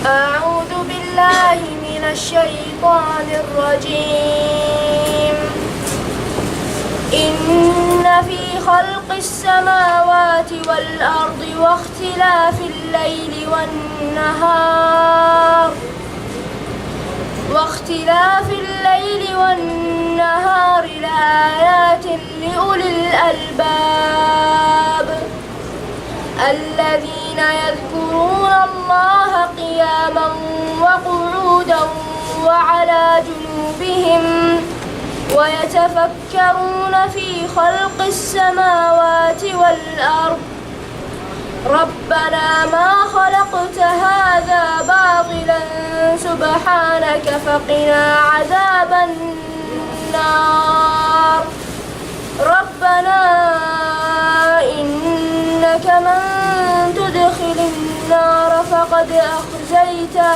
أعوذ بالله من الشيطان الرجيم. إن في خلق السماوات والأرض واختلاف الليل والنهار لآيات لأولي الألباب الذين يذكرون الله قياما وقعودا وعلى جنوبهم ويتفكرون في خلق السماوات والأرض ربنا ما خلقت هذا باطلا سبحانك فقنا عذاب النار. ربنا إنك من تدخل النار فقد أخزيته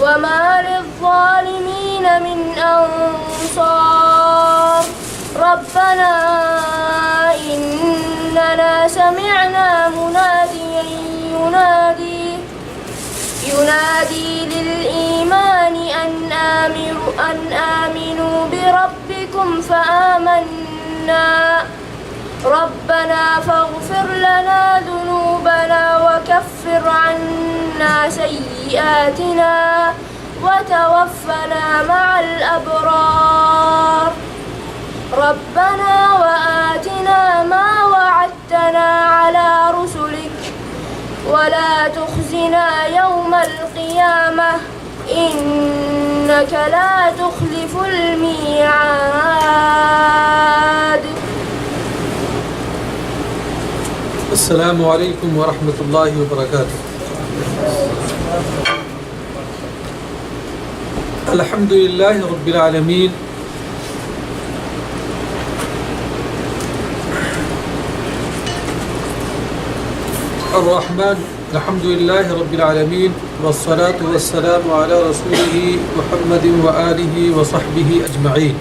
وما للظالمين من أنصار. ربنا إننا سمعنا مناديا ينادي للإيمان أن آمنوا بربكم فآمنا. ربنا فاغفر لنا ذنوبنا وكفر عنا سيئاتنا وتوفنا مع الأبرار. ربنا وآتنا ما وعدتنا على رسلك ولا تخزنا يوم القيامة إنك لا تخلف الميعاد. السلام علیکم ورحمۃ اللہ وبرکاتہ. الحمد للہ رب العالمین الرحمن الحمد للہ رب العالمین والصلاة والسلام علی رسولہ محمد وآلہ وصحبہ اجمعین.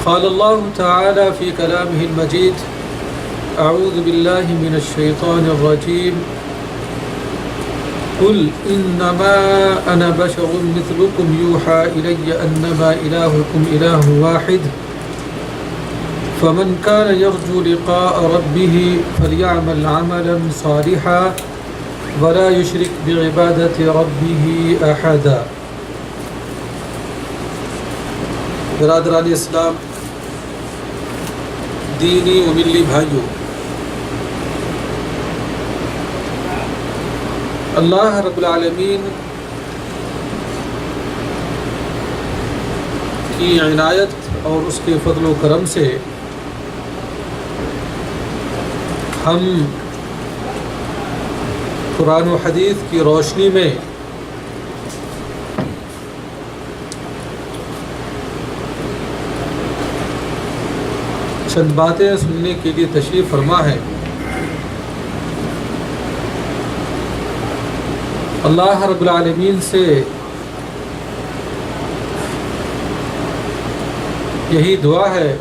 قال الله تعالى في كلامه المجيد أعوذ بالله من الشيطان الرجيم قل إنما أنا بشر مثلكم يوحى إلي أنما إلهكم إله واحد فمن كان يرجو لقاء ربه فليعمل عملا صالحا ولا يشرك بعبادة ربه أحدا. برادران اسلام، دینی و ملی بھائیوں، اللہ رب العالمین کی عنایت اور اس کے فضل و کرم سے ہم قرآن و حدیث کی روشنی میں چند باتیں سننے کے لیے تشریف فرما ہے. اللہ رب العالمین سے یہی دعا ہے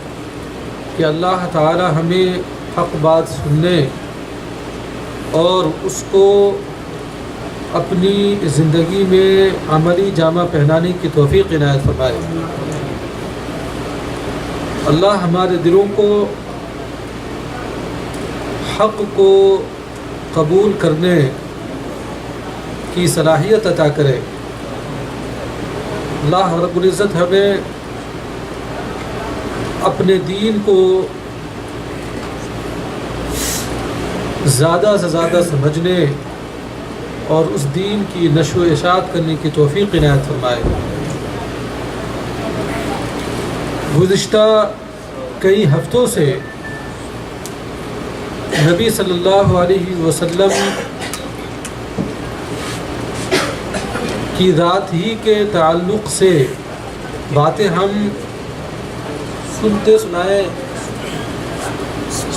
کہ اللہ تعالی ہمیں حق بات سننے اور اس کو اپنی زندگی میں عملی جامہ پہنانے کی توفیق عنایت فرمائے. اللہ ہمارے دلوں کو حق کو قبول کرنے کی صلاحیت عطا کرے. اللہ رب العزت ہمیں اپنے دین کو زیادہ سے زیادہ سمجھنے اور اس دین کی نشر و اشاعت کرنے کی توفیق عنایت فرمائے. گزشتہ کئی ہفتوں سے نبی صلی اللہ علیہ وسلم کی ذات ہی کے تعلق سے باتیں ہم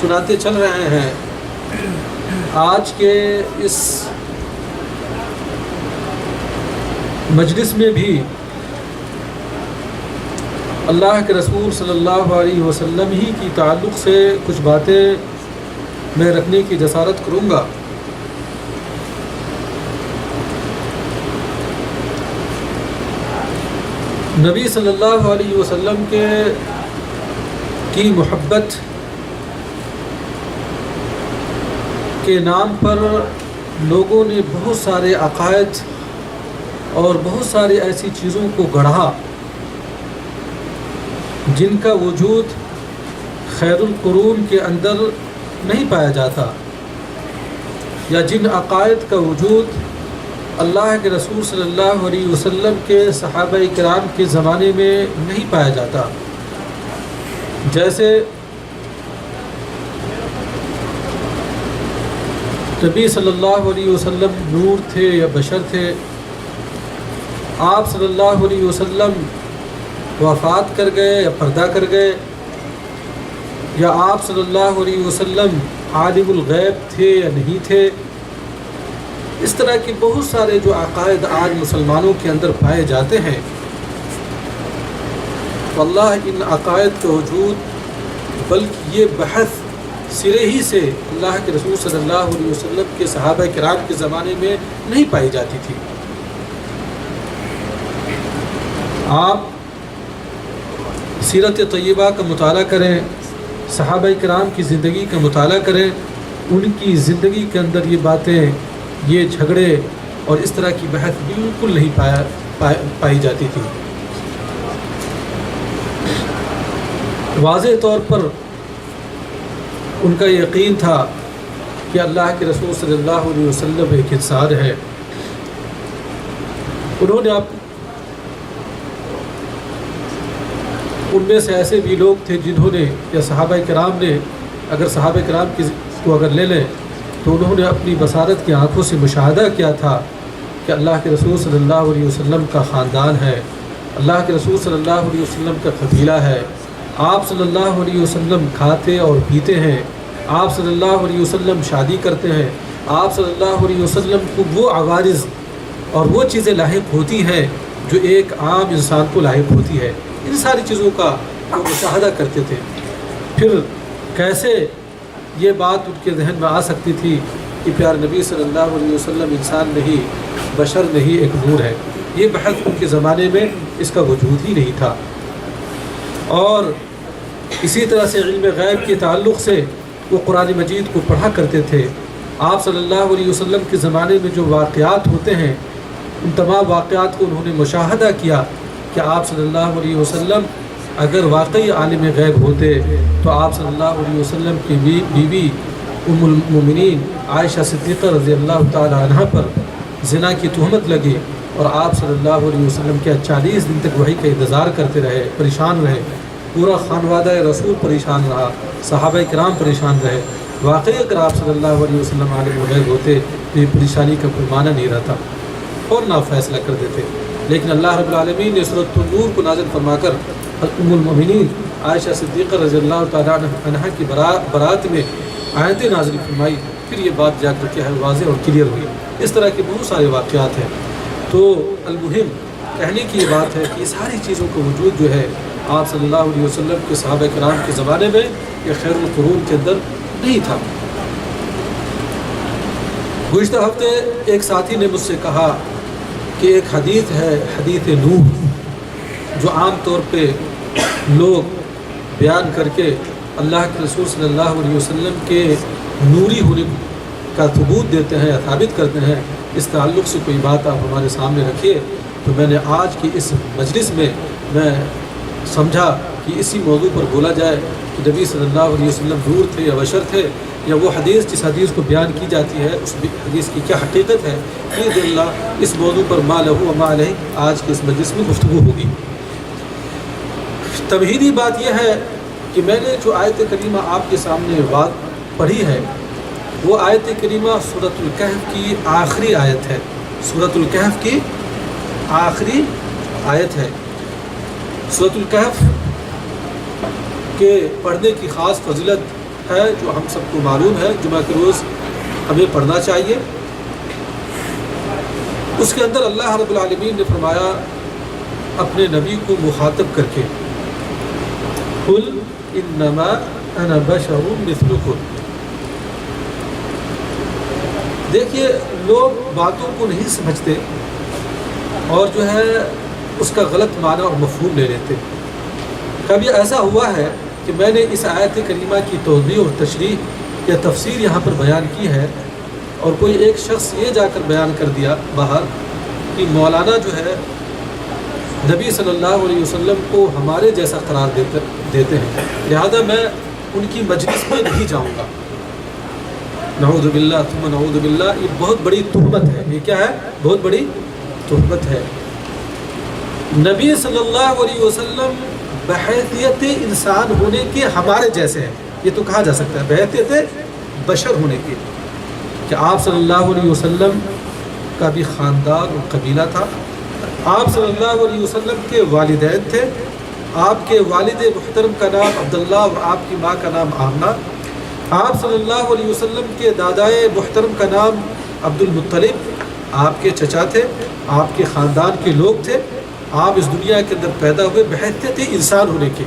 سناتے چل رہے ہیں. آج کے اس مجلس میں بھی اللہ کے رسول صلی اللہ علیہ وسلم ہی کی تعلق سے کچھ باتیں میں رکھنے کی جسارت کروں گا. نبی صلی اللہ علیہ وسلم کی محبت کے نام پر لوگوں نے بہت سارے عقائد اور بہت ساری ایسی چیزوں کو گڑھا جن کا وجود خیر القرون کے اندر نہیں پایا جاتا، یا جن عقائد کا وجود اللہ کے رسول صلی اللہ علیہ وسلم کے صحابہ کرام کے زمانے میں نہیں پایا جاتا۔ جیسے نبی صلی اللہ علیہ وسلم نور تھے یا بشر تھے، آپ صلی اللہ علیہ وسلم وفات کر گئے یا پردہ کر گئے، یا آپ صلی اللہ علیہ وسلم عالم الغیب تھے یا نہیں تھے۔ اس طرح کی بہت سارے جو عقائد آج مسلمانوں کے اندر پائے جاتے ہیں، واللہ ان عقائد کا وجود بلکہ یہ بحث سرے ہی سے اللہ کے رسول صلی اللہ علیہ وسلم کے صحابہ کرام کے زمانے میں نہیں پائی جاتی تھی۔ آپ سیرت طیبہ کا مطالعہ کریں، صحابہ کرام کی زندگی کا مطالعہ کریں، ان کی زندگی کے اندر یہ باتیں، یہ جھگڑے اور اس طرح کی بحث بالکل نہیں پائی جاتی تھی۔ واضح طور پر ان کا یقین تھا کہ اللہ کے رسول صلی اللہ علیہ وسلم ایک انسان ہے۔ انہوں نے ان میں سے ایسے بھی لوگ تھے جنہوں نے، یا صحابہ کرام نے، اگر صحابہ کرام کو اگر لے لیں تو انہوں نے اپنی بصارت کی آنکھوں سے مشاہدہ کیا تھا کہ اللہ کے رسول صلی اللہ علیہ وسلم کا خاندان ہے، اللہ کے رسول صلی اللہ علیہ وسلم کا قبیلہ ہے، آپ صلی اللہ علیہ وسلم کھاتے اور پیتے ہیں، آپ صلی اللہ علیہ وسلم شادی کرتے ہیں، آپ صلی اللہ علیہ وسلم کو وہ عوارض اور وہ چیزیں لاحق ہوتی ہیں جو ایک عام انسان کو لاحق ہوتی ہے۔ ان ساری چیزوں کا وہ مشاہدہ کرتے تھے۔ پھر کیسے یہ بات ان کے ذہن میں آ سکتی تھی کہ پیارے نبی صلی اللہ علیہ وسلم انسان نہیں، بشر نہیں، ایک نور ہے؟ یہ بحث ان کے زمانے میں اس کا وجود ہی نہیں تھا۔ اور اسی طرح سے علم غیب کے تعلق سے وہ قرآن مجید کو پڑھا کرتے تھے۔ آپ صلی اللہ علیہ وسلم کے زمانے میں جو واقعات ہوتے ہیں، ان تمام واقعات کو انہوں نے مشاہدہ کیا کہ آپ صلی اللہ علیہ وسلم اگر واقعی عالم غیب ہوتے تو آپ صلی اللہ علیہ وسلم کی بیوی ام المومنین عائشہ صدیقہ رضی اللہ تعالی عنہ پر زنا کی تہمت لگی، اور آپ صلی اللہ علیہ وسلم کیا 40 دن تک وحی کا انتظار کرتے رہے، پریشان رہے، پورا خانوادہ رسول پریشان رہا، صحابہ کرام پریشان رہے۔ واقعی اگر آپ صلی اللہ علیہ وسلم عالم غیب ہوتے تو یہ پریشانی کا کوئی معنی نہیں رہتا، اور نہ فیصلہ کر دیتے۔ لیکن اللہ رب العالمین نے سورۃ النور کو نازل فرما کر ام المؤمنین عائشہ صدیقہ رضی اللہ تعالیٰ عنہ کی برات میں آیتیں نازل فرمائی، پھر یہ بات جا کر کے واضح اور کلیئر ہوئی۔ اس طرح کے بہت سارے واقعات ہیں۔ تو المہم کہنے کی یہ بات ہے کہ یہ ساری چیزوں کا وجود جو ہے آپ صلی اللہ علیہ وسلم کے صحابہ کرام کے زمانے میں یا خیر القرون کے اندر نہیں تھا۔ گزشتہ ہفتے ایک ساتھی نے مجھ سے کہا کہ ایک حدیث ہے، حدیث نوح، جو عام طور پہ لوگ بیان کر کے اللہ کے رسول صلی اللہ علیہ وسلم کے نوری ہونے کا ثبوت دیتے ہیں یا ثابت کرتے ہیں۔ اس تعلق سے کوئی بات آپ ہمارے سامنے رکھیے۔ تو میں نے آج کی اس مجلس میں سمجھا کہ اسی موضوع پر بولا جائے کہ نبی صلی اللہ علیہ وسلم نور تھے یا بشر تھے، یا وہ حدیث جس حدیث کو بیان کی جاتی ہے اس حدیث کی کیا حقیقت ہے۔ بإذن اللہ اس موضوع پر ما لہو و ما علیہ آج کے اس مجلس میں گفتگو ہوگی۔ تمہیدی بات یہ ہے کہ میں نے جو آیت کریمہ آپ کے سامنے بات پڑھی ہے وہ آیت کریمہ سورۃ الکہف کی آخری آیت ہے۔ سورۃ الکہف کی آخری آیت ہے۔ سورۃ الکہف کے پڑھنے کی خاص فضیلت ہے جو ہم سب کو معلوم ہے، جمعہ کے روز ہمیں پڑھنا چاہیے۔ اس کے اندر اللہ رب العالمین نے فرمایا اپنے نبی کو مخاطب کر کے، قل انما انا بشر مثلکم۔ دیکھیے لوگ باتوں کو نہیں سمجھتے اور جو ہے اس کا غلط معنی اور مفہوم لے لیتے ہیں۔ کبھی ایسا ہوا ہے کہ میں نے اس آیت کریمہ کی توضیح اور تشریح یا تفسیر یہاں پر بیان کی ہے، اور کوئی ایک شخص یہ جا کر بیان کر دیا باہر کہ مولانا جو ہے نبی صلی اللہ علیہ وسلم کو ہمارے جیسا قرار دیتے ہیں، لہذا میں ان کی مجلس میں نہیں جاؤں گا۔ نعوذ باللہ ثم نعوذ باللہ، یہ بہت بڑی تہمت ہے۔ یہ کیا ہے؟ بہت بڑی تہمت ہے۔ نبی صلی اللہ علیہ وسلم بحیثیت انسان ہونے کے ہمارے جیسے ہیں، یہ تو کہا جا سکتا ہے، بحیثیت بشر ہونے کے، کہ آپ صلی اللہ علیہ وسلم کا بھی خاندان اور قبیلہ تھا، آپ صلی اللہ علیہ وسلم کے والدین تھے، آپ کے والد محترم کا نام عبداللہ اور آپ کی ماں کا نام آمنہ، آپ صلی اللہ علیہ وسلم کے دادائے محترم کا نام عبد المطلب آپ کے چچا تھے، آپ کے خاندان کے لوگ تھے، آپ اس دنیا کے اندر پیدا ہوئے بحیثیت انسان ہونے کے،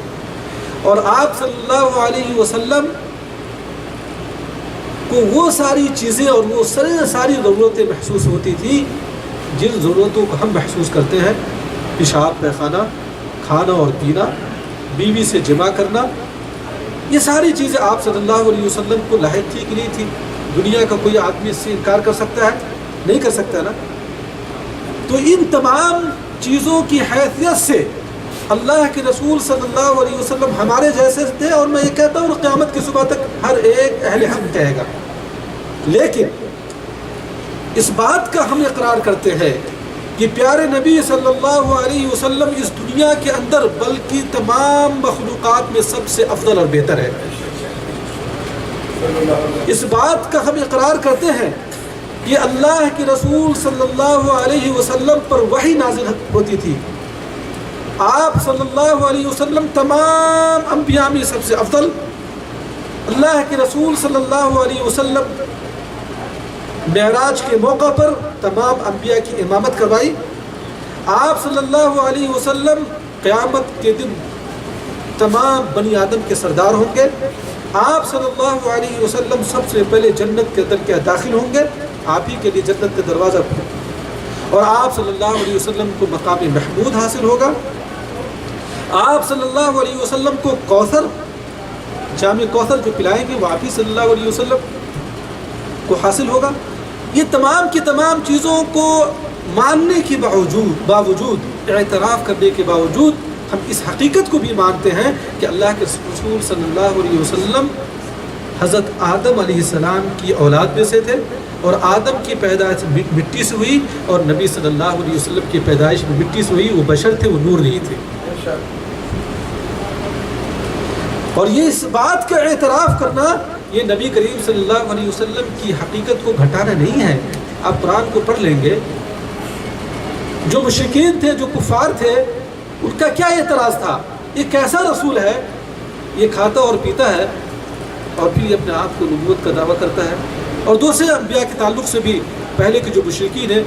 اور آپ صلی اللہ علیہ وسلم کو وہ ساری چیزیں اور وہ ساری ضرورتیں محسوس ہوتی تھی جن ضرورتوں کو ہم محسوس کرتے ہیں، پیشاب پیخانہ، کھانا اور پینا، بیوی سے جمع کرنا، یہ ساری چیزیں آپ صلی اللہ علیہ وسلم کو لاحق تھی کہ نہیں تھی؟ دنیا کا کوئی آدمی اس سے انکار کر سکتا ہے؟ نہیں کر سکتا نا۔ تو ان تمام چیزوں کی حیثیت سے اللہ کے رسول صلی اللہ علیہ وسلم ہمارے جیسے تھے، اور میں یہ کہتا ہوں قیامت کی صبح تک ہر ایک اہل حق کہے گا۔ لیکن اس بات کا ہم اقرار کرتے ہیں کہ پیارے نبی صلی اللہ علیہ وسلم اس دنیا کے اندر بلکہ تمام مخلوقات میں سب سے افضل اور بہتر ہے۔ اس بات کا ہم اقرار کرتے ہیں کہ اللہ کے رسول صلی اللہ علیہ وسلم پر وحی نازل ہوتی تھی، آپ صلی اللہ علیہ وسلم تمام انبیاء میں سب سے افضل، اللہ کے رسول صلی اللہ علیہ وسلم معراج کے موقع پر تمام انبیاء کی امامت کروائی، آپ صلی اللہ علیہ وسلم قیامت کے دن تمام بنی آدم کے سردار ہوں گے، آپ صلی اللہ علیہ وسلم سب سے پہلے جنت کے اندر کیا داخل ہوں گے، آپ ہی کے لیے جنت کا دروازہ اور آپ صلی اللہ علیہ وسلم کو مقام محمود حاصل ہوگا، آپ صلی اللہ علیہ وسلم کو کوثر، جام کوثر جو پلائیں گے وہ آپ ہی صلی اللہ علیہ وسلم کو حاصل ہوگا۔ یہ تمام کی تمام چیزوں کو ماننے کے باوجود اعتراف کرنے کے باوجود ہم اس حقیقت کو بھی مانتے ہیں کہ اللہ کے رسول صلی اللہ علیہ وسلم حضرت آدم علیہ السلام کی اولاد میں سے تھے، اور آدم کی پیدائش مٹی سے ہوئی، اور نبی صلی اللہ علیہ وسلم کی پیدائش میں مٹی سے ہوئی، وہ بشر تھے، وہ نور نہیں تھے۔ اور یہ اس بات کا اعتراف کرنا یہ نبی کریم صلی اللہ علیہ وسلم کی حقیقت کو گھٹانا نہیں ہے۔ آپ قرآن کو پڑھ لیں گے، جو مشرکین تھے، جو کفار تھے، ان کا کیا اعتراض تھا؟ یہ کیسا رسول ہے، یہ کھاتا اور پیتا ہے اور پھر اپنے آپ کو نبوت کا دعویٰ کرتا ہے۔ اور دوسرے انبیاء کے تعلق سے بھی پہلے کے جو مشرکین ہیں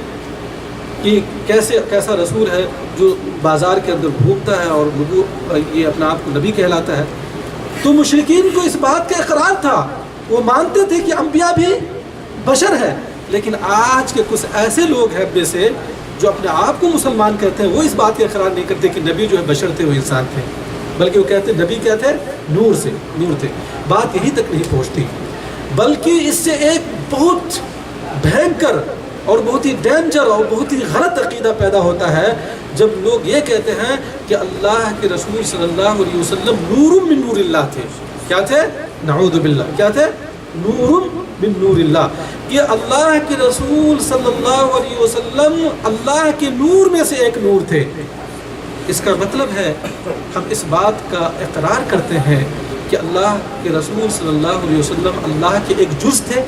کہ کیسا رسول ہے جو بازار کے اندر گھومتا ہے اور یہ اپنا آپ کو نبی کہلاتا ہے۔ تو مشرکین کو اس بات کا اقرار تھا، وہ مانتے تھے کہ انبیاء بھی بشر ہے، لیکن آج کے کچھ ایسے لوگ ہیں میں سے جو اپنے آپ کو مسلمان کہتے ہیں، وہ اس بات کا اقرار نہیں کرتے کہ نبی جو ہے بشر تھے، وہ انسان تھے، بلکہ وہ کہتے ہیں نبی کیا تھے؟ نور تھے۔ بات یہی تک نہیں پہنچتی، بلکہ اس سے ایک بہت بھینکر اور بہت ہی ڈینجر اور بہت ہی غلط عقیدہ پیدا ہوتا ہے جب لوگ یہ کہتے ہیں کہ اللہ کے رسول صلی اللہ علیہ وسلم نور من نور اللہ تھے۔ کیا تھے؟ نعوذ باللہ، کیا تھے؟ نور من نور اللہ، کہ اللہ کے رسول صلی اللہ علیہ وسلم اللہ کے نور میں سے ایک نور تھے۔ اس کا مطلب ہے ہم اس بات کا اقرار کرتے ہیں کہ اللہ کے رسول صلی اللہ علیہ وسلم اللہ کے ایک جز تھے۔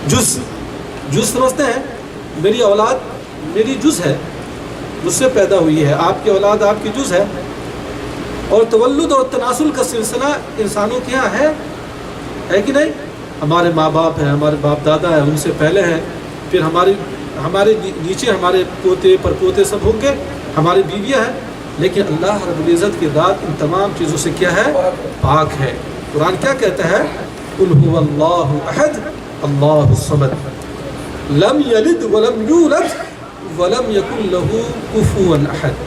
جز سمجھتے ہیں؟ میری اولاد میری جز ہے، مجھ سے پیدا ہوئی ہے، آپ کی اولاد آپ کی جز ہے، اور تولد اور تناسل کا سلسلہ انسانوں کے یہاں ہے کہ نہیں؟ ہمارے ماں باپ ہیں، ہمارے باپ دادا ہیں، ان سے پہلے ہیں، پھر ہمارے نیچے ہمارے پوتے پر پوتے سب ہوں گے، ہماری بیویاں ہیں، لیکن اللہ رب العزت کی ذات ان تمام چیزوں سے کیا ہے؟ پاک ہے۔ قرآن کیا کہتا ہے؟ قل هو اللہ احد اللہ الصمد لم یلد ولم یولد ولم یکن له کفوا احد۔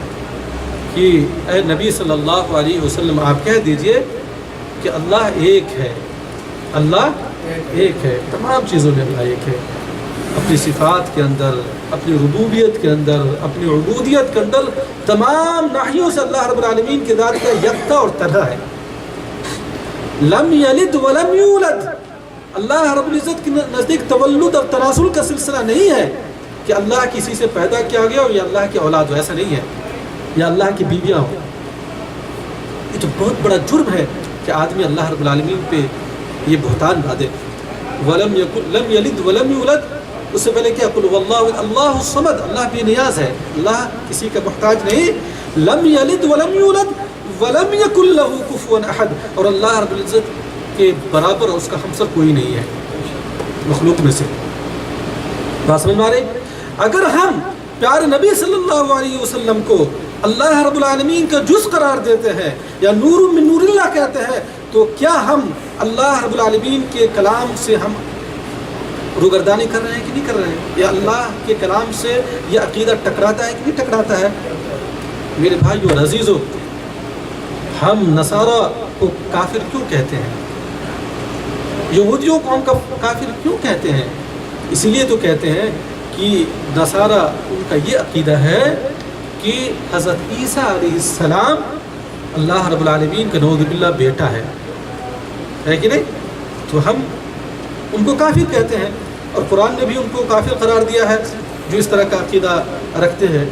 کہ اے نبی صلی اللہ علیہ وسلم آپ کہہ دیجئے کہ اللہ ایک ہے، اللہ ایک ہے، تمام چیزوں میں اللہ ایک ہے، اپنی صفات کے اندر، اپنی ربوبیت کے اندر، اپنی عبودیت کے اندر، تمام ناحیوں سے اللہ رب العالمین کی ذات کا یکتا اور تنہا ہے۔ لم یلد ولم یولد، اللہ رب العزت کے نزدیک تولد اور تناسل کا سلسلہ نہیں ہے کہ اللہ کسی سے پیدا کیا گیا اور یا اللہ کی اولاد ہو، ایسا نہیں ہے، یا اللہ کی بیویاں ہوں۔ یہ تو بہت بڑا جرم ہے کہ آدمی اللہ رب العالمین پہ یہ بہتان باندھے۔ ولم یکن لم یلد ولم یولد، اس سے پہلے کیا؟ قل واللہ اللہ الصمد، اللہ بے نیاز ہے، اللہ کسی کا محتاج نہیں۔ لم یلد ولم یولد ولم یکن لہ کفوا احد، اور اللہ رب العزت کے برابر اس کا ہمسر کوئی نہیں ہے مخلوق میں سے۔ بات سمجھ میں آ رہی؟ اگر ہم پیارے نبی صلی اللہ علیہ وسلم کو اللہ رب العالمین کا جز قرار دیتے ہیں یا نور من نور اللہ کہتے ہیں، تو کیا ہم اللہ رب العالمین کے کلام سے ہم روگردانی کر رہے ہیں کہ نہیں کر رہے ہیں؟ یا اللہ کے کلام سے یہ عقیدہ ٹکراتا ہے کہ نہیں ٹکراتا ہے؟ میرے بھائیو اور عزیزو، ہم نصارہ کو کافر کیوں کہتے ہیں؟ یہودیوں کو ہم کافر کیوں کہتے ہیں؟ اسی لیے تو کہتے ہیں کہ نصارہ ان کا یہ عقیدہ ہے کہ حضرت عیسیٰ علیہ السلام اللہ رب العالمین کا نعوذ باللہ بیٹا ہے کہ نہیں؟ تو ہم ان کو کافر کہتے ہیں، اور قرآن نے بھی ان کو کافر قرار دیا ہے جو اس طرح کا عقیدہ رکھتے ہیں۔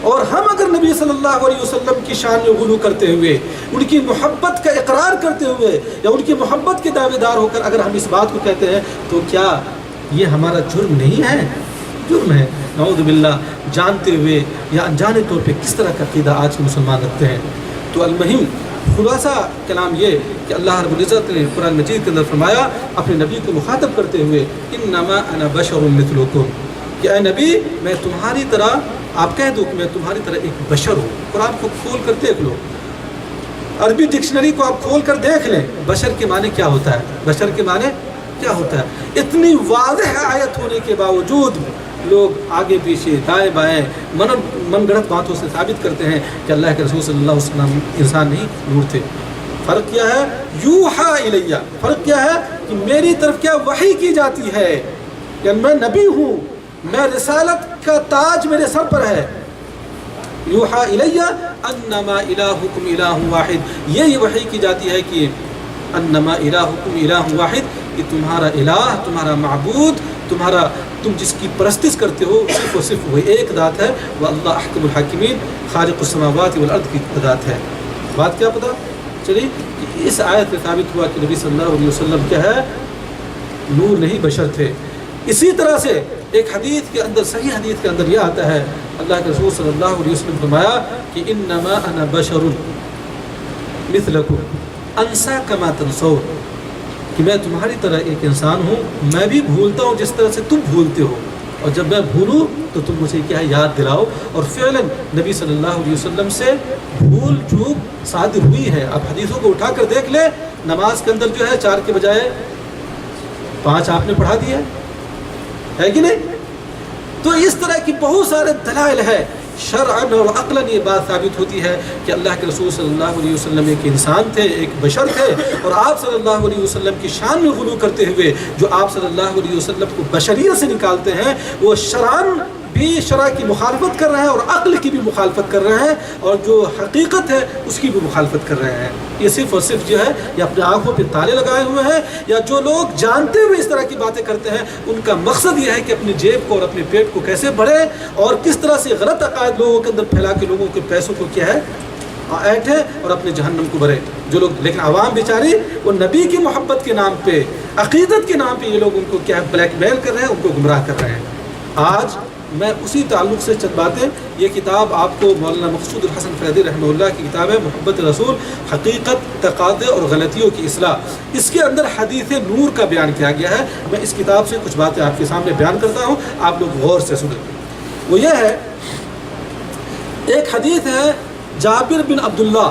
اور ہم اگر نبی صلی اللہ علیہ وسلم کی شان میں غلو کرتے ہوئے، ان کی محبت کا اقرار کرتے ہوئے، یا ان کی محبت کے دعوے دار ہو کر اگر ہم اس بات کو کہتے ہیں، تو کیا یہ ہمارا جرم نہیں ہے؟ جرم ہے، نعوذ باللہ، جانتے ہوئے یا انجانے طور پہ کس طرح کا عقیدہ آج کے مسلمان رکھتے ہیں۔ تو المہم خلاصہ کلام یہ کہ اللہ رب العزت نے قرآن مجید کے اندر فرمایا اپنے نبی کو مخاطب کرتے ہوئے، انما انا بشر مثلکم، کہ اے نبی میں تمہاری طرح، آپ کہہ دو کہ میں تمہاری طرح ایک بشر ہوں۔ قرآن کو کھول کر دیکھ لو، عربی ڈکشنری کو آپ کھول کر دیکھ لیں، بشر کے معنی کیا ہوتا ہے، بشر کے معنی کیا ہوتا ہے۔ اتنی واضح آیت ہونے کے باوجود لوگ آگے پیچھے دائیں بائیں من گڑت باتوں سے ثابت کرتے ہیں کہ اللہ کے رسول صلی اللہ علیہ وسلم انسان نہیں، نور تھے۔ فرق کیا ہے؟ یوحا الیہ، فرق کیا ہے کہ میری طرف کیا وحی کی جاتی ہے، کہ میں نبی ہوں، میں رسالت کا تاج میرے سر پر ہے۔ یوحا الیہ انما الہکم الہ واحد، یہ وحی کی جاتی ہے کہ انما الہکم الہ واحد، کہ تمہارا الہ، تمہارا معبود، تم جس کی پرستش کرتے ہو صرف و صرف وہ ایک ذات ہے، وہ اللہ احکم الحاکمین، خالق السماوات والارض کی ذات ہے۔ بات کیا پتہ چلی کہ اس آیت میں ثابت ہوا کہ نبی صلی اللہ علیہ وسلم کیا ہے؟ نور نہیں، بشر تھے۔ اسی طرح سے ایک حدیث کے اندر، صحیح حدیث کے اندر یہ آتا ہے، اللہ کے رسول صلی اللہ علیہ وسلم فرمایا کہ انما انا بشر مثلکم انسا کما تنسون، کہ میں تمہاری طرح ایک انسان ہوں، میں بھی بھولتا ہوں جس طرح سے تم بھولتے ہو، اور جب میں بھولوں تو تم مجھے کیا ہے؟ یاد دلاؤ۔ اور فعلاً نبی صلی اللہ علیہ وسلم سے بھول چوک صادر ہوئی ہے۔ اب حدیثوں کو اٹھا کر دیکھ لیں، نماز کے اندر جو ہے 4 کے بجائے 5 آپ نے پڑھا دیا ہے کہ نہیں؟ تو اس طرح کی بہت سارے دلائل ہے، شرعاً اور عقلاً یہ بات ثابت ہوتی ہے کہ اللہ کے رسول صلی اللہ علیہ وسلم ایک انسان تھے، ایک بشر تھے، اور آپ صلی اللہ علیہ وسلم کی شان میں غلو کرتے ہوئے جو آپ صلی اللہ علیہ وسلم کو بشریت سے نکالتے ہیں، وہ شرعاً بھی شرع کی مخالفت کر رہے ہیں اور عقل کی بھی مخالفت کر رہے ہیں، اور جو حقیقت ہے اس کی بھی مخالفت کر رہے ہیں۔ یہ صرف اور صرف جو ہے یہ اپنے آنکھوں پہ تالے لگائے ہوئے ہیں، یا جو لوگ جانتے ہوئے اس طرح کی باتیں کرتے ہیں، ان کا مقصد یہ ہے کہ اپنی جیب کو اور اپنے پیٹ کو کیسے بڑھے، اور کس طرح سے غلط عقائد لوگوں کے اندر پھیلا کے لوگوں کے پیسوں کو کیا ہے ایٹھے اور اپنے جہنم کو بھرے جو لوگ۔ لیکن عوام بیچاری وہ نبی کی محبت کے نام پہ، عقیدت کے نام پہ یہ لوگ ان کو کیا ہے بلیک میل کر رہے ہیں، ان کو گمراہ کر رہے ہیں۔ آج میں اسی تعلق سے چند باتیں، یہ کتاب آپ کو مولانا مقصود الحسن فیضی رحمہ اللہ کی کتاب ہے محبت رسول، حقیقت، تقاضے اور غلطیوں کی اصلاح، اس کے اندر حدیث نور کا بیان کیا گیا ہے۔ میں اس کتاب سے کچھ باتیں آپ کے سامنے بیان کرتا ہوں، آپ لوگ غور سے سنیں۔ وہ یہ ہے، ایک حدیث ہے جابر بن عبداللہ،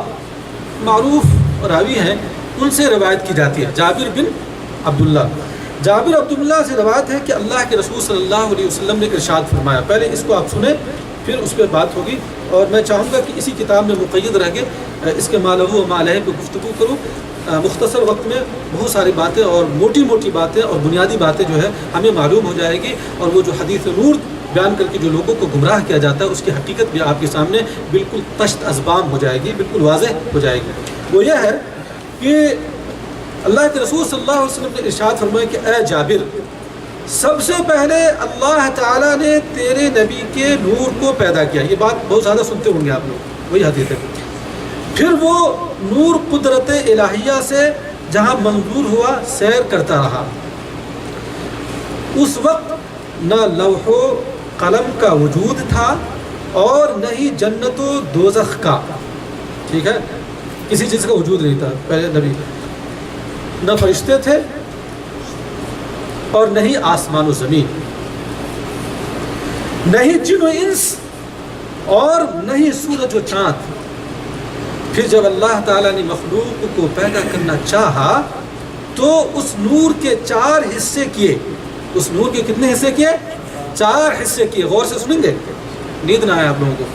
معروف راوی ہیں، ان سے روایت کی جاتی ہے، جابر بن عبداللہ سے روایت ہے کہ اللہ کے رسول صلی اللہ علیہ وسلم نے ارشاد فرمایا۔ پہلے اس کو آپ سنیں، پھر اس پہ بات ہوگی. اور میں چاہوں گا کہ اسی کتاب میں مقید رہ کے اس کے مالہو و مالہ پہ گفتگو کروں. مختصر وقت میں بہت ساری باتیں اور موٹی موٹی باتیں اور بنیادی باتیں جو ہے ہمیں معلوم ہو جائے گی, اور وہ جو حدیث نور بیان کر کے جو لوگوں کو گمراہ کیا جاتا ہے اس کی حقیقت بھی آپ کے سامنے بالکل تشت ازبام ہو جائے گی, بالکل واضح ہو جائے گی. وہ یہ ہے کہ اللہ کے رسول صلی اللہ علیہ وسلم نے ارشاد فرمایا کہ اے جابر, سب سے پہلے اللہ تعالیٰ نے تیرے نبی کے نور کو پیدا کیا. یہ بات بہت زیادہ سنتے ہوں گے آپ لوگ, وہی حدیث ہے. پھر وہ نور قدرت الہیہ سے جہاں منظور ہوا سیر کرتا رہا. اس وقت نہ لوح و قلم کا وجود تھا اور نہ ہی جنت و دوزخ کا, ٹھیک ہے, کسی چیز کا وجود نہیں تھا پہلے نبی. نہ فرشتے تھے اور نہ ہی آسمان و زمین, نہ ہی جن و انس اور نہ ہی سورج و چاند. پھر جب اللہ تعالیٰ نے مخلوق کو پیدا کرنا چاہا تو اس نور کے 4 حصے کیے. اس نور کے کتنے حصے کیے؟ 4 حصے کیے. غور سے سنیں گے, نیند نہ آئے آپ لوگوں کو.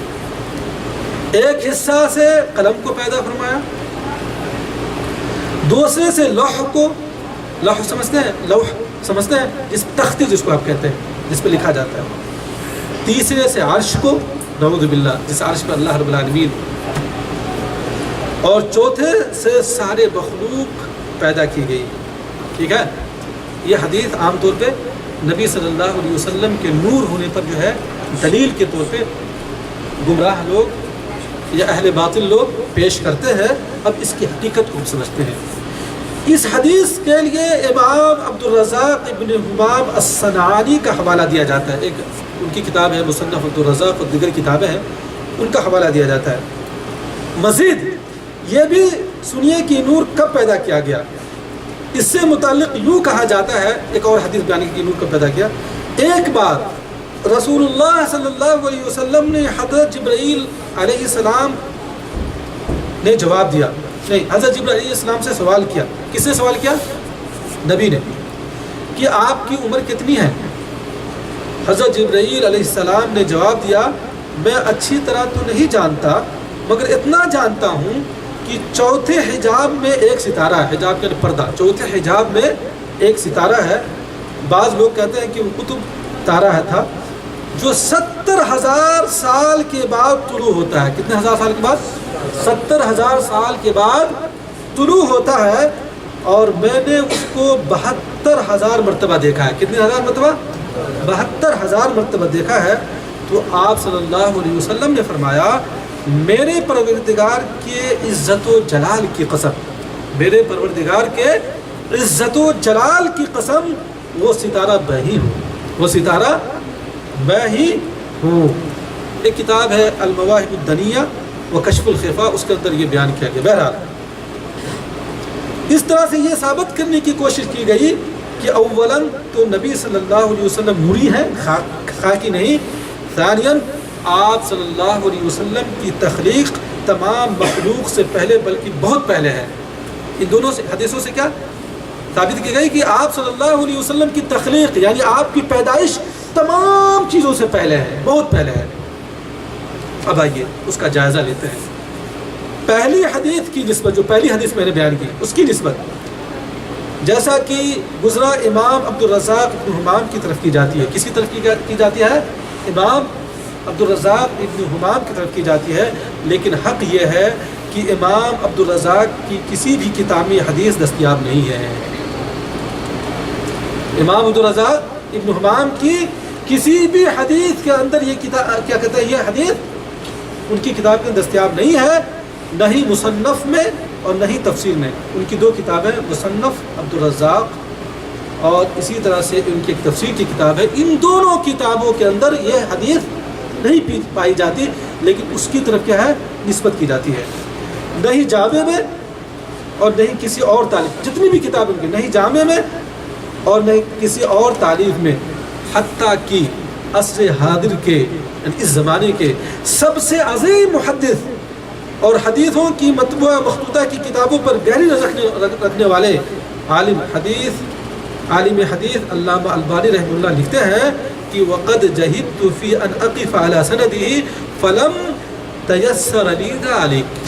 ایک حصہ سے قلم کو پیدا فرمایا, دوسرے سے لوح کو, لوح سمجھتے ہیں, لوح سمجھتے ہیں, جس تختی جس کو آپ کہتے ہیں جس پہ لکھا جاتا ہے. تیسرے سے عرش کو, نعوذ باللہ, جس عرش پہ اللہ رب العالمین. اور چوتھے سے سارے مخلوق پیدا کی گئی. ٹھیک ہے, یہ حدیث عام طور پہ نبی صلی اللہ علیہ وسلم کے نور ہونے پر جو ہے دلیل کے طور پہ گمراہ لوگ یا اہل باطل لوگ پیش کرتے ہیں. اب اس کی حقیقت کو ہم سمجھتے ہیں. اس حدیث کے لیے امام عبدالرزاق ابن حمام الصنعانی کا حوالہ دیا جاتا ہے. ایک ان کی کتاب ہے مصنف عبدالرزاق اور دیگر کتابیں ہیں, ان کا حوالہ دیا جاتا ہے. مزید یہ بھی سنیے کہ نور کب پیدا کیا گیا. اس سے متعلق یوں کہا جاتا ہے, ایک اور حدیث بیان کی نور کب پیدا کیا. ایک بار رسول اللہ صلی اللہ علیہ وسلم نے حضرت جبرائیل علیہ السلام نے جواب دیا, نہیں, حضرت جبرائیل علیہ السلام سے سوال کیا. کس سے سوال کیا؟ نبی نے, کہ آپ کی عمر کتنی ہے؟ حضرت جبرائیل علیہ السلام نے جواب دیا, میں اچھی طرح تو نہیں جانتا مگر اتنا جانتا ہوں کہ چوتھے حجاب میں ایک ستارہ ہے. حجاب کا پردہ, چوتھے حجاب میں ایک ستارہ ہے. بعض لوگ کہتے ہیں کہ وہ قطب تارہ تھا جو 70,000 سال کے بعد طلوع ہوتا ہے. کتنے ہزار سال کے بعد؟ 70,000 سال کے بعد طلوع ہوتا ہے. اور میں نے اس کو 72,000 مرتبہ دیکھا ہے. کتنے ہزار مرتبہ؟ 72,000 مرتبہ دیکھا ہے. تو آپ صلی اللہ علیہ وسلم نے فرمایا, میرے پروردگار کے عزت و جلال کی قسم, میرے پروردگار کے عزت و جلال کی قسم, وہ ستارہ میں ہی ہوں, وہ ستارہ میں ہی ہوں. ایک کتاب ہے المواہب الدنیہ و کشف الخفا, اس کے اندر یہ بیان کیا گیا. بہرحال اس طرح سے یہ ثابت کرنے کی کوشش کی گئی کہ اولاً تو نبی صلی اللہ علیہ وسلم نوری ہیں, خاکی نہیں. ثانیاً آپ صلی اللہ علیہ وسلم کی تخلیق تمام مخلوق سے پہلے بلکہ بہت پہلے ہے. ان دونوں سے حدیثوں سے کیا ثابت کی گئی کہ آپ صلی اللہ علیہ وسلم کی تخلیق یعنی آپ کی پیدائش تمام چیزوں سے پہلے ہے, بہت پہلے ہے. اب آئیے اس کا جائزہ لیتے ہیں. پہلی حدیث کی نسبت, جو پہلی حدیث میں نے بیان کی, اس کی نسبت جیسا کہ گزرا امام عبدالرزاق ابن حمام کی طرف کی جاتی ہے. کس کی طرف کی جاتی ہے؟ امام عبدالرزاق ابن حمام کی طرف کی جاتی ہے. لیکن حق یہ ہے کہ امام عبدالرزاق کی کسی بھی کتاب میں حدیث دستیاب نہیں ہے. امام عبدالرزاق ابن حمام کی کسی بھی حدیث کے اندر یہ کتاب کیا کہتا ہے, یہ حدیث ان کی کتاب میں دستیاب نہیں ہے, نہ ہی مصنف میں اور نہ ہی تفسیر میں. ان کی 2 کتابیں, مصنف عبدالرزاق اور اسی طرح سے ان کی ایک تفسیر کی کتاب ہے. ان دونوں کتابوں کے اندر یہ حدیث نہیں پائی جاتی, لیکن اس کی طرف کیا ہے نسبت کی جاتی ہے. نہ ہی جامع میں اور نہ ہی کسی اور تعلیف, جتنی بھی کتابیں کی, نہ ہی جامع میں اور نہ کسی اور تعلیف میں. حتیٰ کہ عصر حاضر کے یعنی اس زمانے کے سب سے عظیم محدث اور حدیثوں کی مطبوعہ مخطوطہ کی کتابوں پر گہری نظر رکھنے والے عالم حدیث علامہ البانی رحمہ اللہ لکھتے ہیں کہ وقد جہدت فی ان اقف علی سندہ فلم تیسر لی ذلک،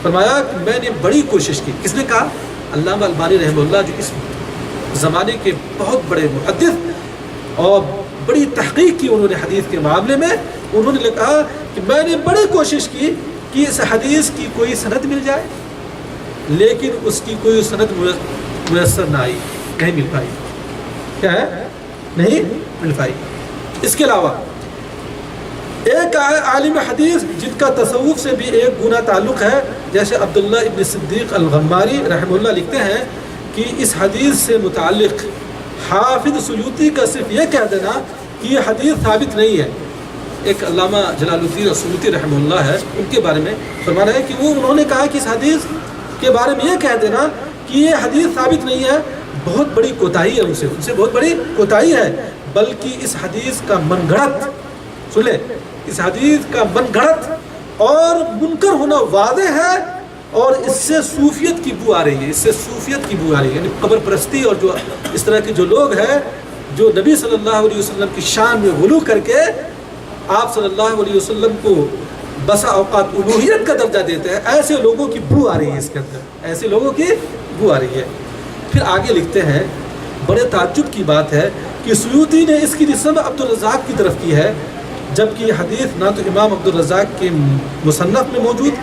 فرمایا کہ میں نے بڑی کوشش کی. کس نے کہا؟ علامہ البانی رحمہ اللہ، جو اس زمانے کے بہت بڑے محدث اور بڑی تحقیق کی انہوں نے حدیث کے معاملے میں. انہوں نے کہا کہ میں نے بڑی کوشش کی کہ اس حدیث کی کوئی سند مل جائے، لیکن اس کی کوئی سند میسر نہ آئی، نہیں مل پائی. کیا ہے؟ نہیں مل پائی. اس کے علاوہ ایک عالم حدیث جن کا تصوف سے بھی ایک گنا تعلق ہے، جیسے عبداللہ ابن صدیق الغماری رحمہ اللہ لکھتے ہیں کہ اس حدیث سے متعلق حافظ سیوطی کا صرف یہ کہہ دینا کہ یہ حدیث ثابت نہیں ہے. ایک علامہ جلال الدین سیوطی رحمہ اللہ ہے، ان کے بارے میں فرمانا ہے کہ انہوں نے کہا کہ اس حدیث کے بارے میں یہ کہہ دینا کہ یہ حدیث ثابت نہیں ہے، بہت بڑی کوتاہی ہے، ان سے بہت بڑی کوتاہی ہے. بلکہ اس حدیث کا من گھڑت، سن لیں، اس حدیث کا من گھڑت اور منکر ہونا واضح ہے، اور اس سے صوفیت کی بو آ رہی ہے، اس سے صوفیت کی بو آ رہی ہے. یعنی قبر پرستی اور جو اس طرح کے جو لوگ ہیں جو نبی صلی اللہ علیہ وسلم کی شان میں غلو کر کے آپ صلی اللہ علیہ وسلم کو بسا اوقات الوہیت کا درجہ دیتے ہیں، ایسے لوگوں کی بو آ رہی ہے اس کے اندر، ایسے لوگوں کی بو آ رہی ہے. پھر آگے لکھتے ہیں، بڑے تعجب کی بات ہے کہ سیوطی نے اس کی نسبت عبدالرزاق کی طرف کی ہے، جبکہ یہ حدیث نہ تو امام عبدالرزاق کے مصنف میں موجود،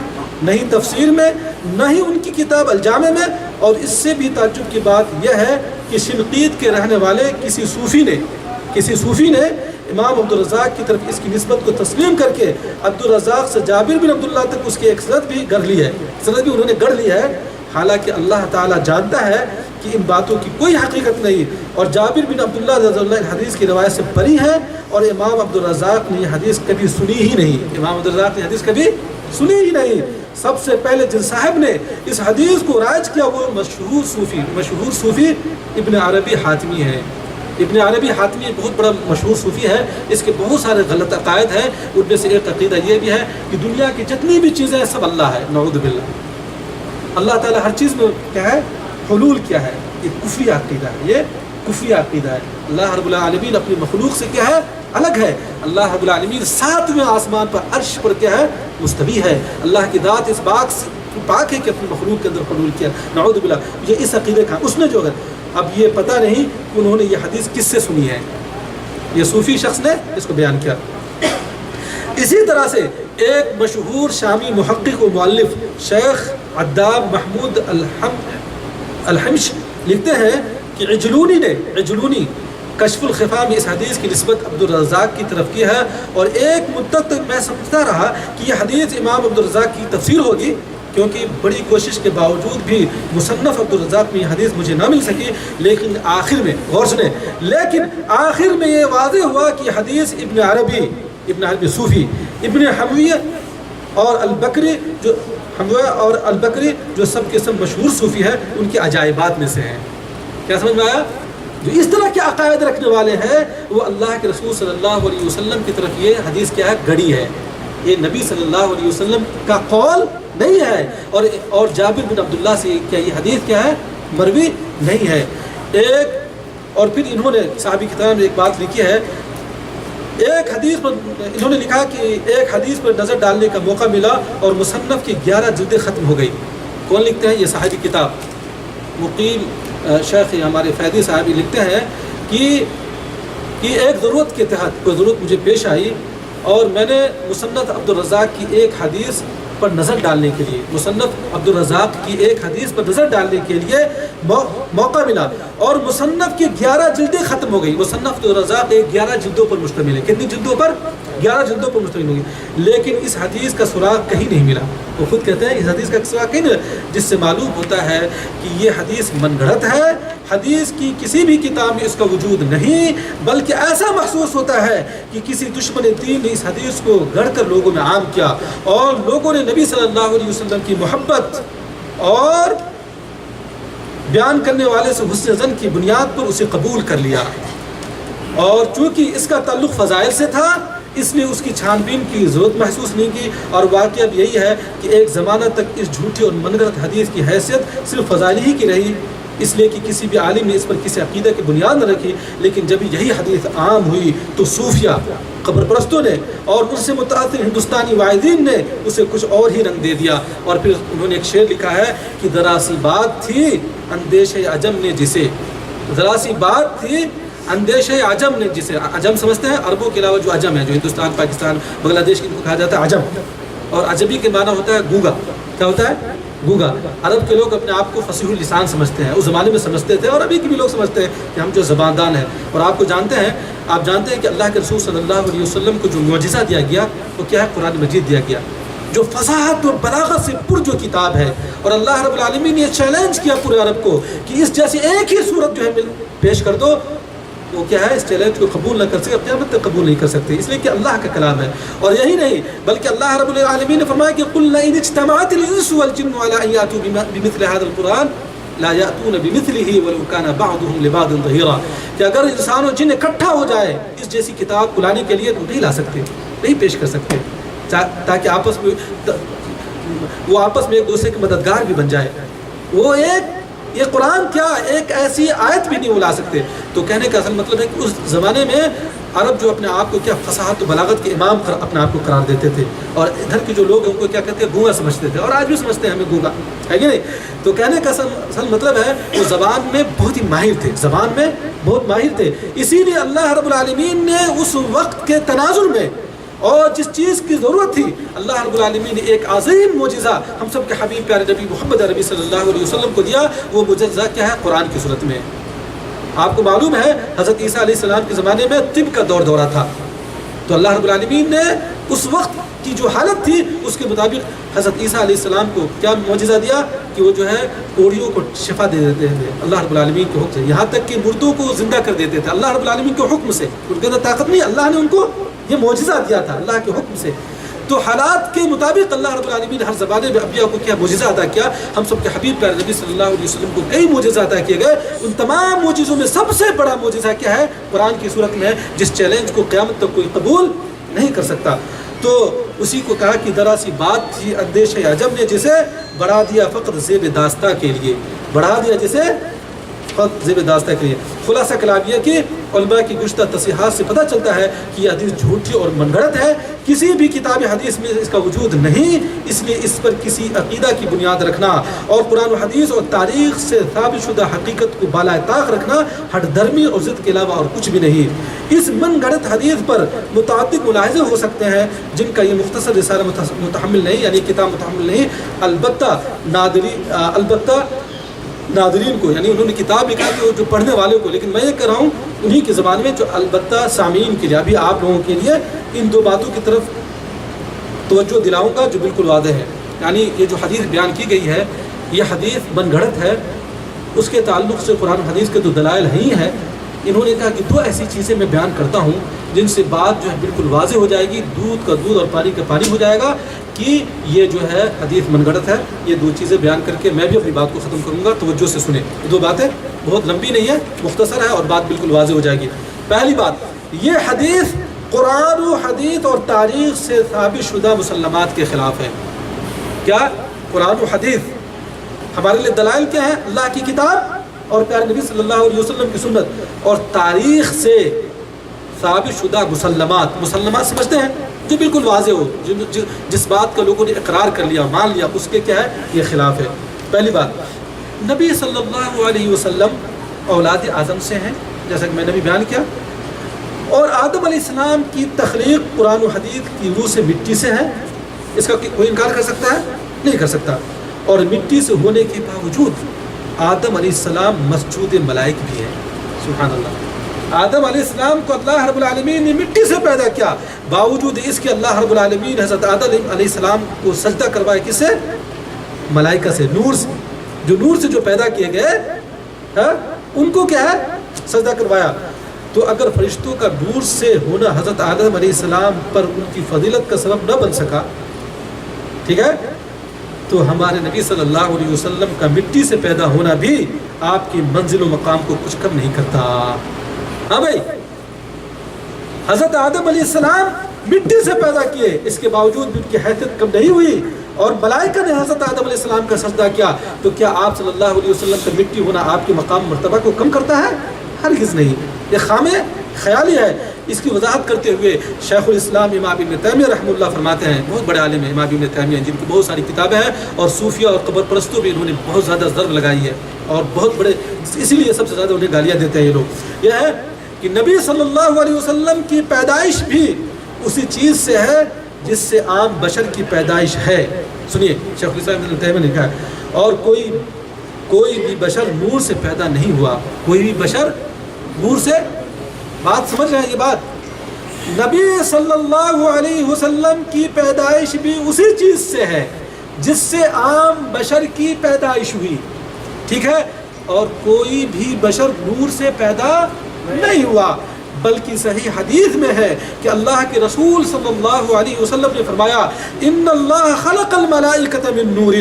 نہ ہی تفسیر میں، نہ ہی ان کی کتاب الجامع میں. اور اس سے بھی تعجب کی بات یہ ہے کہ شنقیط کے رہنے والے کسی صوفی نے امام عبدالرزاق کی طرف اس کی نسبت کو تسلیم کر کے عبدالرزاق سے جابر بن عبداللہ تک اس کی ایک سند بھی گڑھ لی ہے، سند بھی انہوں نے گڑھ لی ہے. حالانکہ اللہ تعالیٰ جانتا ہے کہ ان باتوں کی کوئی حقیقت نہیں، اور جابر بن عبداللہ رضی اللہ عنہ حدیث کی روایت سے بری ہے، اور امام عبدالرزاق نے یہ حدیث کبھی سنی ہی نہیں. امام عبدالرزاق نے حدیث کبھی سنی ہی نہیں. سب سے پہلے جن صاحب نے اس حدیث کو رائج کیا وہ مشہور صوفی ابن عربی حاتمی ہے. ابن عربی حاتمی ایک بہت بڑا مشہور صوفی ہے، اس کے بہت سارے غلط عقائد ہیں. ان میں سے ایک عقیدہ یہ بھی ہے کہ دنیا کی جتنی بھی چیزیں سب اللہ ہے، نعوذ باللہ. اللہ تعالیٰ ہر چیز میں کیا ہے؟ حلول کیا ہے. یہ کفری عقیدہ ہے، یہ کفری عقیدہ ہے. اللہ رب العالمین اپنی مخلوق سے کیا ہے؟ الگ ہے. اللہ رب العالمین 7ویں آسمان پر عرش پر کیا ہے؟ مستوی ہے. اللہ کی ذات اس بات سے پاک ہے کہ اپنی مخلوق کے اندر حلول کیا. نعوذ باللہ. یہ اس عقیدے کا اس نے جو ہے، اب یہ پتہ نہیں کہ انہوں نے یہ حدیث کس سے سنی ہے، یہ صوفی شخص نے اس کو بیان کیا. اسی طرح سے ایک مشہور شامی محقق و مؤلف شیخ عداب محمود الحمش لکھتے ہیں کہ عجلونی کشف الخفا میں اس حدیث کی نسبت عبدالرزاق کی طرف کی ہے، اور ایک مدت تک میں سمجھتا رہا کہ یہ حدیث امام عبدالرزاق کی تفسیر ہوگی، کیونکہ بڑی کوشش کے باوجود بھی مصنف عبدالرزاق میں یہ حدیث مجھے نہ مل سکی. لیکن آخر میں غور سنیں، لیکن آخر میں یہ واضح ہوا کہ حدیث ابن عربی صوفی ابن حمویہ اور البکری جو سب کے سب مشہور صوفی ہیں، ان کے عجائبات میں سے ہیں. کیا سمجھ میں آیا؟ جو اس طرح کے عقائد رکھنے والے ہیں وہ اللہ کے رسول صلی اللہ علیہ وسلم کی طرف یہ حدیث کیا ہے؟ گڑی ہے. یہ نبی صلی اللہ علیہ وسلم کا قول نہیں ہے، اور جابر بن عبداللہ سے کیا یہ حدیث کیا ہے؟ مروی نہیں ہے. اور پھر انہوں نے صحابی کتاب میں ایک بات لکھی ہے، ایک حدیث پر انہوں نے لکھا کہ ایک حدیث پر نظر ڈالنے کا موقع ملا اور مصنف کی 11 جلدیں ختم ہو گئی. کون لکھتے ہیں؟ یہ صحابی کتاب مقیم شیخ ہمارے فیضی صاحبی لکھتے ہیں کہ ایک ضرورت کے تحت کوئی ضرورت مجھے پیش آئی، اور میں نے مصنف عبدالرزاق کی ایک حدیث پر نظر ڈالنے کے لیے موقع ملا، اور مصنف کی 11 جلدیں ختم ہو گئی. مصنف عبدالرزاق 11 جلدوں پر مشتمل ہے. کتنی جلدوں پر؟ 11 جلدوں پر مشتمل ہوگی. لیکن اس حدیث کا سراغ کہیں نہیں ملا. وہ خود کہتے ہیں اس حدیث کا سراغ کہیں نہیں، جس سے معلوم ہوتا ہے کہ یہ حدیث من گھڑت ہے. حدیث کی کسی بھی کتاب میں اس کا وجود نہیں، بلکہ ایسا محسوس ہوتا ہے کہ کسی دشمن دین نے اس حدیث کو گھڑ کر لوگوں میں عام کیا، اور لوگوں نے نبی صلی اللہ علیہ وسلم کی محبت اور بیان کرنے والے سے حسن ظن کی بنیاد پر اسے قبول کر لیا. اور چونکہ اس کا تعلق فضائل سے تھا، اس لیے اس کی چھان بین کی ضرورت محسوس نہیں کی. اور واقعہ اب یہی ہے کہ ایک زمانہ تک اس جھوٹی اور من گھڑت حدیث کی حیثیت صرف فضائل ہی کی رہی، اس لیے کہ کسی بھی عالم نے اس پر کسی عقیدہ کی بنیاد نہ رکھی، لیکن جب یہی حدیث عام ہوئی تو صوفیہ، قبر پرستوں نے اور ان سے متاثر ہندوستانی واعظین نے اسے کچھ اور ہی رنگ دے دیا، اور پھر انہوں نے ایک شعر لکھا ہے کہ ذرا سی بات تھی اندیشہ عجم نے جسے، ذرا سی بات تھی اندیشہ عجم نے جسے، عجم سمجھتے ہیں عربوں کے علاوہ جو عجم ہے، جو ہندوستان، پاکستان، بنگلہ دیش کو کہا جاتا ہے عجم، اور عجبی کے معنی ہوتا ہے گونگا. کیا ہوتا ہے؟ گونگا. عرب کے لوگ اپنے آپ کو فصیح اللسان سمجھتے ہیں، اس زمانے میں سمجھتے تھے اور ابھی کے بھی لوگ سمجھتے ہیں کہ ہم جو زباندان ہیں. اور آپ جانتے ہیں کہ اللہ کے رسول صلی اللہ علیہ وسلم کو جو معجزہ دیا گیا وہ کیا ہے؟ قرآن مجید دیا گیا، جو فصاحت اور بلاغت سے پر جو کتاب ہے. اور اللہ رب العالمین نے یہ چیلنج کیا پورے عرب کو کہ اس جیسی ایک ہی صورت جو ہے پیش کر دو، وہ کیا ہے؟ اس چیلنج کو قبول نہ کر سکے، قیامت تک قبول نہیں کر سکتے، اس لیے کہ اللہ کا کلام ہے. اور یہی نہیں بلکہ اللہ رب العالمین نے فرمایا کہ قُلْ لَئِنِ اجْتَمَعَتِ الْإِنسُ وَالْجِنُّ عَلَىٰ أَن يَأْتُوا بِمِثْلِ هَٰذَا الْقُرْآنِ لَا يَأْتُونَ بِمِثْلِهِ وَلَوْ كَانَ بَعْضُهُمْ لِبَعْضٍ ظَهِيرًا، کہ اگر انسان اور جن اکٹھا ہو جائے اس جیسی کتاب کو لانے کے لیے تو نہیں لا سکتے، نہیں پیش کر سکتے، تاکہ آپس میں ایک دوسرے کے مددگار بھی بن جائے. وہ یہ قرآن کیا ایک ایسی آیت بھی نہیں بلا سکتے. تو کہنے کا اصل مطلب ہے کہ اس زمانے میں عرب جو اپنے آپ کو کیا فصاحت و بلاغت کے امام اپنے آپ کو قرار دیتے تھے، اور ادھر کے جو لوگ ہیں ان کو کیا کہتے ہیں؟ گونگا سمجھتے تھے، اور آج بھی سمجھتے ہیں ہمیں گونگا، ہے کہ نہیں؟ تو کہنے کا اصل مطلب ہے وہ زبان میں بہت ہی ماہر تھے، زبان میں بہت ماہر تھے. اسی لیے اللہ رب العالمین نے اس وقت کے تناظر میں اور جس چیز کی ضرورت تھی، اللہ رب العالمین نے ایک عظیم معجزہ ہم سب کے حبیب پیارے نبی محمد عربی صلی اللہ علیہ وسلم کو دیا. وہ معجزہ کیا ہے؟ قرآن کی صورت میں. آپ کو معلوم ہے حضرت عیسیٰ علیہ السلام کے زمانے میں طب کا دورہ تھا، تو اللہ رب العالمین نے اس وقت کی جو حالت تھی اس کے مطابق حضرت عیسیٰ علیہ السلام کو کیا معجزہ دیا کہ وہ جو ہے کوڑیوں کو شفا دے دیتے تھے اللہ رب العالمین کے حکم سے، یہاں تک کہ مردوں کو زندہ کر دیتے تھے اللہ رب العالمین کے حکم سے. ان کے اندر طاقت نہیں، اللہ نے ان کو یہ معجزہ دیا تھا اللہ کے حکم سے. تو حالات کے مطابق اللہ رب العالمین ہر زمانے میں انبیاء کو کیا معجزہ عطا کیا. ہم سب کے حبیب پیارے نبی صلی اللہ علیہ وسلم کو کئی معجزہ عطا کیے گئے. ان تمام معجزوں میں سب سے بڑا معجزہ کیا ہے؟ قرآن کی صورت میں ہے، جس چیلنج کو قیامت تک کوئی قبول نہیں کر سکتا. تو اسی کو کہا کہ ذرا سی بات تھی اندیشہ عجم نے جسے بڑھا دیا فقط زیب داستہ کے لیے، بڑھا دیا جسے فقط زیب داستہ کے لیے. خلاصہ کلام یہ کہ علماء کی گزشتہ تصحیحات سے پتہ چلتا ہے کہ یہ حدیث جھوٹی اور من گھڑت ہے، کسی بھی کتاب حدیث میں اس کا وجود نہیں. اس لیے اس پر کسی عقیدہ کی بنیاد رکھنا اور قرآن و حدیث اور تاریخ سے ثابت شدہ حقیقت کو بالائے طاق رکھنا ہٹ دھرمی اور ضد کے علاوہ اور کچھ بھی نہیں. اس من گھڑت حدیث پر متعدد ملاحظے ہو سکتے ہیں جن کا یہ مختصر رسالہ متحمل نہیں، یعنی کتاب متحمل نہیں. البتہ ناظرین کو، یعنی انہوں نے کتاب لکھا کہ جو پڑھنے والے کو، لیکن میں یہ کہہ رہا ہوں انہی کے زبان میں جو البتہ سامعین کے لیے، ابھی آپ لوگوں کے لیے ان دو باتوں کی طرف توجہ دلاؤں گا جو بالکل واضح ہے. یعنی یہ جو حدیث بیان کی گئی ہے یہ حدیث من گھڑت ہے، اس کے تعلق سے قرآن حدیث کے تو دلائل ہی ہیں. انہوں نے کہا کہ دو ایسی چیزیں میں بیان کرتا ہوں جن سے بات جو ہے بالکل واضح ہو جائے گی، دودھ کا دودھ اور پانی کا پانی ہو جائے گا کہ یہ جو ہے حدیث من گھڑت ہے. یہ دو چیزیں بیان کر کے میں بھی اپنی بات کو ختم کروں گا، توجہ سے سنیں. یہ دو باتیں بہت لمبی نہیں ہے، مختصر ہے اور بات بالکل واضح ہو جائے گی. پہلی بات، یہ حدیث قرآن و حدیث اور تاریخ سے ثابت شدہ مسلمات کے خلاف ہے. کیا؟ قرآن و حدیث. ہمارے لیے دلائل کیا ہے؟ اللہ کی کتاب اور پیارے نبی صلی اللہ علیہ وسلم کی سنت، اور تاریخ سے ثابت شدہ مسلمات. مسلمات سمجھتے ہیں جو بالکل واضح ہو، جس بات کا لوگوں نے اقرار کر لیا، مان لیا، اس کے کیا ہے؟ یہ خلاف ہے. پہلی بات، نبی صلی اللہ علیہ وسلم اولاد اعظم سے ہیں جیسا کہ میں نے بھی بیان کیا، اور آدم علیہ السلام کی تخلیق قرآن و حدیث کی روح سے مٹی سے ہے. اس کا کوئی انکار کر سکتا ہے؟ نہیں کر سکتا. اور مٹی سے ہونے کے باوجود آدم علیہ السلام مسجود ملائک بھی ہیں. سبحان اللہ. آدم علیہ السلام کو اللہ رب العالمین نے مٹی سے پیدا کیا، باوجود اس کے اللہ رب العالمین حضرت آدم علیہ السلام کو سجدہ کروایا. کس سے؟ ملائکہ سے، نور سے. جو نور سے جو پیدا کیے گئے ان کو کیا ہے؟ سجدہ کروایا. تو اگر فرشتوں کا نور سے ہونا حضرت آدم علیہ السلام پر ان کی فضیلت کا سبب نہ بن سکا، ٹھیک ہے، تو ہمارے نبی صلی اللہ علیہ وسلم کا مٹی سے پیدا ہونا بھی آپ کی منزل و مقام کو کچھ کم نہیں کرتا. ہاں بھائی، حضرت آدم علیہ السلام مٹی سے پیدا کیے، اس کے باوجود بھی ان کی حیثیت کم نہیں ہوئی. اور ملائکہ نے حضرت آدم علیہ السلام کا سجدہ کیا، تو کیا آپ صلی اللہ علیہ وسلم کا مٹی ہونا آپ کے مقام مرتبہ کو کم کرتا ہے؟ ہرگز نہیں، یہ خام خیالی ہے۔ اس کی وضاحت کرتے ہوئے شیخ الاسلام امام ابن تیمیہ رحمہ اللہ فرماتے ہیں، بہت بڑے عالم ہیں امام ابن تیمیہ، جن کی بہت ساری کتابیں ہیں، اور صوفیہ اور قبر پرستوں بھی انہوں نے بہت زیادہ ضرب لگائی ہے، اور بہت بڑے، اسی لیے سب سے زیادہ انہیں گالیاں دیتے ہیں یہ لوگ۔ یہ ہے کہ نبی صلی اللہ علیہ وسلم کی پیدائش بھی اسی چیز سے ہے جس سے عام بشر کی پیدائش ہے۔ سنیے شیخ الاسلام ابن تیمیہ نے کہا، اور کوئی بھی بشر نور سے پیدا نہیں ہوا، کوئی بھی بشر نور سے، بات سمجھ رہے ہیں یہ بات؟ نبی صلی اللہ علیہ وسلم کی پیدائش بھی اسی چیز سے ہے جس سے عام بشر کی پیدائش ہوئی، ٹھیک ہے؟ اور کوئی بھی بشر نور سے پیدا نہیں ہوا، بلکہ صحیح حدیث میں ہے کہ اللہ کے رسول صلی اللہ علیہ وسلم نے فرمایا، ان اللہ خلق الملائکۃ من نور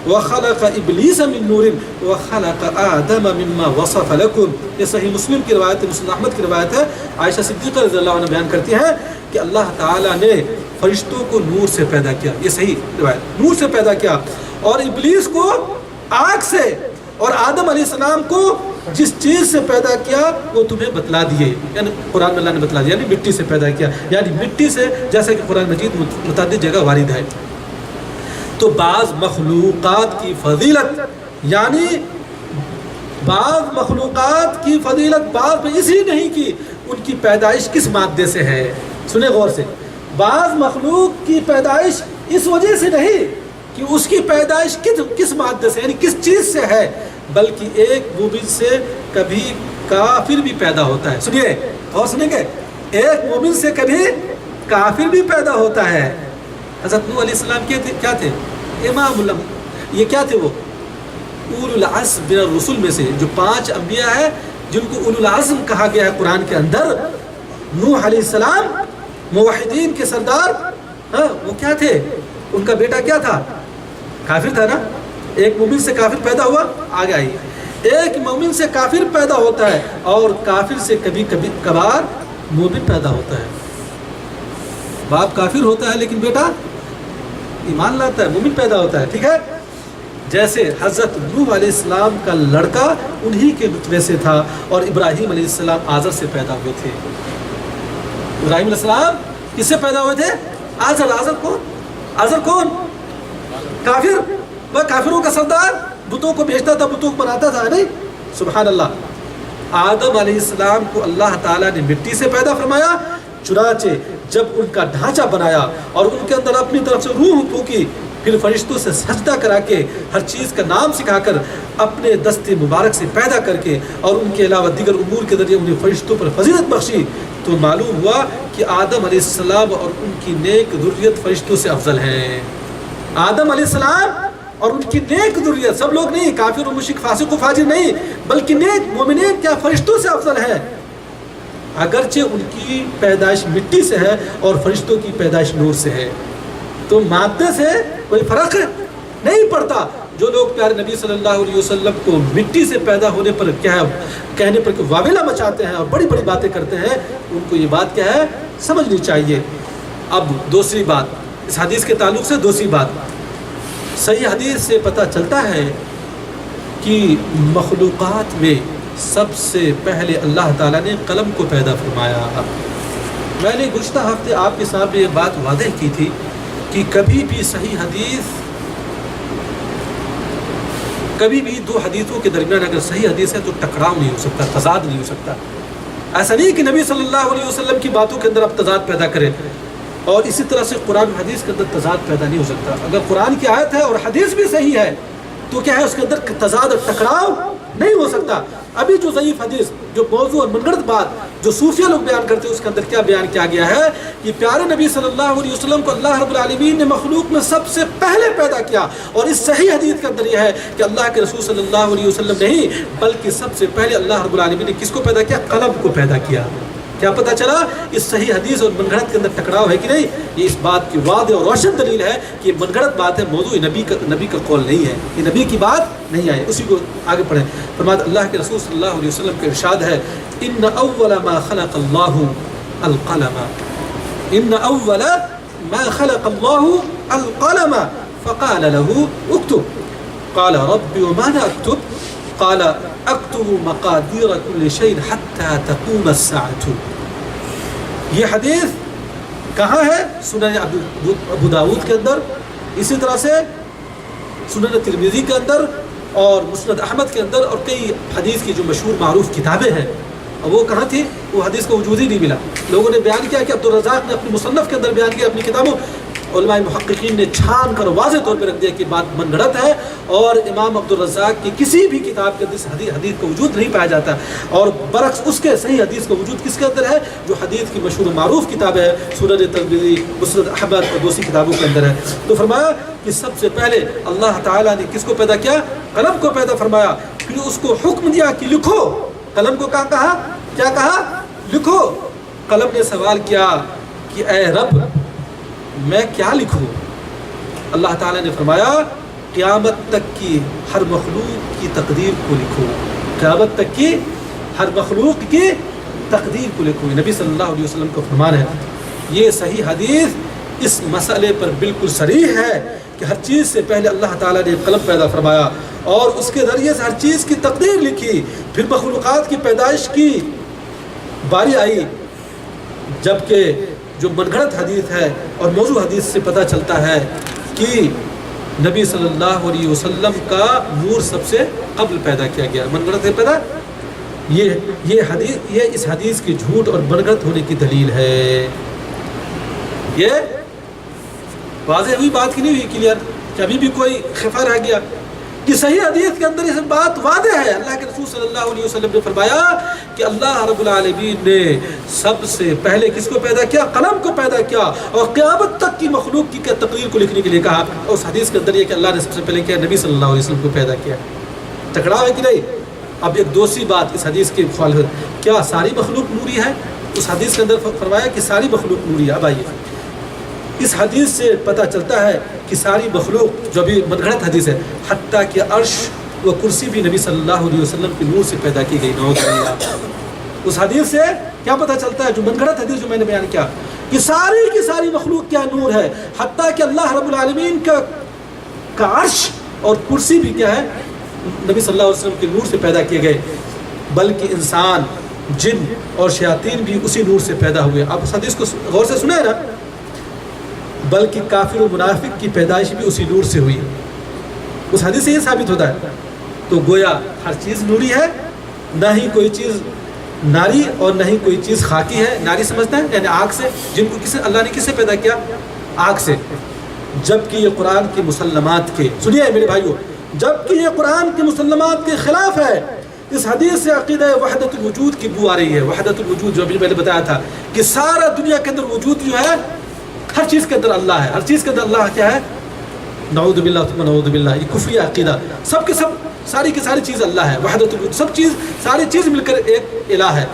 وخلق ابلیس من نور وخلق آدم مما وصف لكم۔ یہ صحیح مسلم کی روایت ہے، مسلم احمد کی روایت ہے۔ عائشہ صدیقہ رضی اللہ عنہ بیان کرتی ہیں کہ اللہ تعالیٰ نے فرشتوں کو نور سے پیدا کیا، یہ صحیح روایت، نور سے پیدا کیا، اور ابلیس کو آگ سے، اور آدم علیہ السلام کو جس چیز سے پیدا کیا وہ تمہیں بتلا دیے، یعنی قرآن میں اللہ نے بتلا دیا، یعنی مٹی سے پیدا کیا، یعنی مٹی سے، جیسا کہ قرآن مجید متعدد جگہ وارد ہے۔ تو بعض مخلوقات کی فضیلت، یعنی بعض مخلوقات کی فضیلت بعض میں اسی نہیں کی ان کی پیدائش کس مادے سے ہے۔ سنیں غور سے، بعض مخلوق کی پیدائش اس وجہ سے نہیں کہ اس کی پیدائش کس مادے سے، یعنی کس چیز سے ہے، بلکہ ایک مومن سے کبھی کافر بھی پیدا ہوتا ہے۔ سنیے اور سنیں گے، ایک مومن سے کبھی کافر بھی پیدا ہوتا ہے۔ حضرت نوح علیہ السلام کیا تھے؟ امام الانبیاء، یہ کیا تھے؟ وہ اولو العزم من الرسل میں سے جو 5 انبیاء ہیں جن کو اولو العزم کہا گیا ہے قرآن کے اندر۔ نوح علیہ السلام موحدین کے سردار، وہ کیا تھے؟ ان کا بیٹا کیا تھا؟ کافر تھا نا۔ ایک مومن سے کافر پیدا ہوا، آگے آئیے، ایک مومن سے کافر پیدا ہوتا ہے، اور کافر سے کبھی کبھار مومن پیدا ہوتا ہے۔ باپ کافر ہوتا ہے لیکن بیٹا ایمان لاتا ہے، مومن پیدا ہوتا ہے، ٹھیک ہے؟ جیسے حضرت نوح علیہ السلام کا لڑکا انہی کے نطفے سے تھا، اور ابراہیم علیہ السلام آزر سے پیدا ہوئے تھے۔ ابراہیم علیہ السلام کس سے پیدا ہوئے تھے؟ آزر کون؟ کافر، وہ کافروں کا سردار، بتوں کو بھیجتا تھا، بتوں کو بناتا تھا، نہیں؟ سبحان اللہ۔ آدم علیہ السلام کو اللہ تعالیٰ نے مٹی سے پیدا فرمایا، چنانچہ جب ان کا ڈھانچہ بنایا اور ان کے اندر اپنی طرف سے روح پھونکی، پھر فرشتوں سے سجدہ کرا کے، ہر چیز کا نام سکھا کر، اپنے دست مبارک سے پیدا کر کے، اور ان کے علاوہ دیگر امور کے ذریعے انہیں فرشتوں پر فضیلت بخشی، تو معلوم ہوا کہ آدم علیہ السلام اور ان کی نیک ذریت فرشتوں سے افضل ہیں۔ آدم علیہ السلام اور ان کی نیک ذریت، سب لوگ نہیں، کافر و مشرک، فاسق و فاجر نہیں، بلکہ نیک مومنین کیا فرشتوں سے افضل ہے، اگرچہ ان کی پیدائش مٹی سے ہے اور فرشتوں کی پیدائش نور سے ہے۔ تو مادے سے کوئی فرق نہیں پڑتا۔ جو لوگ پیارے نبی صلی اللہ علیہ وسلم کو مٹی سے پیدا ہونے پر کہنے پر واویلا مچاتے ہیں اور بڑی بڑی باتیں کرتے ہیں، ان کو یہ بات کیا ہے سمجھنی چاہیے۔ اب دوسری بات، اس حدیث کے تعلق سے دوسری بات، صحیح حدیث سے پتہ چلتا ہے کہ مخلوقات میں سب سے پہلے اللہ تعالیٰ نے قلم کو پیدا فرمایا۔ میں نے گزشتہ ہفتے آپ کے سامنے یہ بات واضح کی تھی کہ کبھی بھی صحیح حدیث، کبھی بھی دو حدیثوں کے درمیان اگر صحیح حدیث ہے تو ٹکراؤ نہیں ہو سکتا، تضاد نہیں ہو سکتا۔ ایسا نہیں کہ نبی صلی اللہ علیہ وسلم کی باتوں کے اندر آپ تضاد پیدا کریں، اور اسی طرح سے قرآن حدیث کے اندر تضاد پیدا نہیں ہو سکتا۔ اگر قرآن کی آیت ہے اور حدیث بھی صحیح ہے تو کیا ہے، اس کے اندر تضاد اور ٹکراؤ نہیں ہو سکتا۔ ابھی جو ضعیف حدیث، جو موضوع اور منگڑت بات جو صوفیہ لوگ بیان کرتے ہیں، اس کے اندر کیا بیان کیا گیا ہے کہ پیارے نبی صلی اللہ علیہ وسلم کو اللہ رب العالمین نے مخلوق میں سب سے پہلے پیدا کیا، اور اس صحیح حدیث کے اندر یہ ہے کہ اللہ کے رسول صلی اللہ علیہ وسلم نہیں بلکہ سب سے پہلے اللہ رب العالمین نے کس کو پیدا کیا؟ قلم کو پیدا کیا۔ کیا پتہ چلا؟ اس صحیح حدیث اور منگڑت کے اندر ٹکراؤ ہے کہ نہیں؟ یہ اس بات کی واضح اور روشن دلیل ہے کہ یہ منگڑت بات ہے، موضوع نبی کا قول نہیں ہے، یہ نبی کی بات نہیں آئی۔ اسی کو آگے پڑھیں، فرمایا اللہ کے رسول صلی اللہ علیہ وسلم کا ارشاد ہے، ان اول ما خلق اللہ القلم، ان اول ما خلق اللہ القلم فقال له اكتب قال رب وماذا اكتب قال اكتب مقادير كل شيء حتى تقوم الساعة. یہ حدیث کہاں ہے؟ سنن ابو داود کے اندر، اسی طرح سے سنن ترمذی کے اندر اور مسند احمد کے اندر، اور کئی حدیث کی جو مشہور معروف کتابیں ہیں. اور وہ کہاں تھی؟ وہ حدیث کو وجود ہی نہیں ملا. لوگوں نے بیان کیا کہ عبدالرزاق نے اپنی مصنف کے اندر بیان کیا، اپنی کتابوں، علماء محققین نے چھان کر واضح طور پہ رکھ دیا کہ بات من گھڑت ہے، اور امام عبدالرزاق کی کسی بھی کتاب کے اندر اس حدیث کا وجود نہیں پایا جاتا. اور برعکس اس کے صحیح حدیث کا وجود کس کے اندر ہے؟ جو حدیث کی مشہور و معروف کتاب ہے سنن ترمذی، مسند احمد اور دوسری کتابوں کے اندر ہے. تو فرمایا کہ سب سے پہلے اللہ تعالیٰ نے کس کو پیدا کیا؟ قلم کو پیدا فرمایا. پھر اس کو حکم دیا کہ لکھو. قلم کو کہا؟ کیا کہا؟ لکھو. قلم نے سوال کیا کہ اے رب میں کیا لکھوں؟ اللہ تعالیٰ نے فرمایا قیامت تک کی ہر مخلوق کی تقدیر کو لکھو. قیامت تک کی ہر مخلوق کی تقدیر کو لکھو. نبی صلی اللہ علیہ وسلم کو فرمان ہے. یہ صحیح حدیث اس مسئلے پر بالکل صریح ہے کہ ہر چیز سے پہلے اللہ تعالیٰ نے قلم پیدا فرمایا اور اس کے ذریعے سے ہر چیز کی تقدیر لکھی. پھر مخلوقات کی پیدائش کی باری آئی، جبکہ جو من گھڑت حدیث ہے اور موضوع حدیث سے پتہ چلتا ہے کہ نبی صلی اللہ علیہ وسلم کا نور سب سے قبل پیدا کیا گیا. من گھڑت سے پیدا، یہ حدیث، یہ اس حدیث کی جھوٹ اور من گھڑت ہونے کی دلیل ہے. یہ واضح ہوئی بات کی نہیں ہوئی کلیئر کہ ابھی بھی کوئی خفا رہ گیا؟ کہ صحیح حدیث کے اندر یہ بات واضح ہے. اللہ کے رسول صلی اللہ علیہ وسلم نے فرمایا کہ اللہ رب العالمین نے سب سے پہلے کس کو پیدا کیا؟ قلم کو پیدا کیا، اور قیامت تک کی مخلوق کی تقریر کو لکھنے کے لیے کہا. اور اس حدیث کے اندر یہ کہ اللہ نے سب سے پہلے کیا؟ نبی صلی اللہ علیہ وسلم کو پیدا کیا. ٹکراؤ ہے کہ نہیں؟ اب ایک دوسری بات اس حدیث کی مخالفت، کیا ساری مخلوق نوری ہے؟ اس حدیث کے اندر فرمایا کہ ساری مخلوق نوری ہے. اب آئیے اس حدیث سے پتہ چلتا ہے کہ ساری مخلوق جو بھی من گھڑت حدیث ہے، حتیٰ کہ عرش و کرسی بھی نبی صلی اللہ علیہ وسلم کے نور سے پیدا کی گئی. نعوذ باللہ. اس حدیث سے کیا پتہ چلتا ہے؟ جو من گھڑت حدیث جو میں نے بیان کیا کہ ساری کی ساری مخلوق کیا نور ہے، حتیٰ کہ اللہ رب العالمین کا عرش اور کرسی بھی کیا ہے؟ نبی صلی اللہ علیہ وسلم کے نور سے پیدا کیے گئے. بلکہ انسان، جن اور شیاطین بھی اسی نور سے پیدا ہوئے. آپ اس حدیث کو غور سے سنیں نا. بلکہ کافر و منافق کی پیدائش بھی اسی نور سے ہوئی. اس حدیث سے یہ ثابت ہوتا ہے. تو گویا ہر چیز نوری ہے، نہ ہی کوئی چیز ناری اور نہ ہی کوئی چیز خاکی ہے. ناری سمجھتا ہے یعنی آگ سے، جن کو اللہ نے کس سے پیدا کیا؟ آگ سے. جبکہ یہ قرآن کی مسلمات کے، سنیے میرے بھائیو، جبکہ یہ قرآن کی مسلمات کے خلاف ہے. اس حدیث سے عقیدہ وحدت الوجود کی بو آ رہی ہے. وحدت الوجود جو ابھی میں نے بتایا تھا کہ سارا دنیا کے اندر وجود جو ہے، ہر چیز کے اندر اللہ ہے. ہر چیز کے اندر اللہ کیا ہے؟ نعوذ باللہ ثم نعوذ باللہ. یہ کفری عقیدہ. سب کے سب، ساری کی ساری چیز اللہ ہے. وحدت الوجود، سب چیز، ساری چیز مل کر ایک الہ ہے.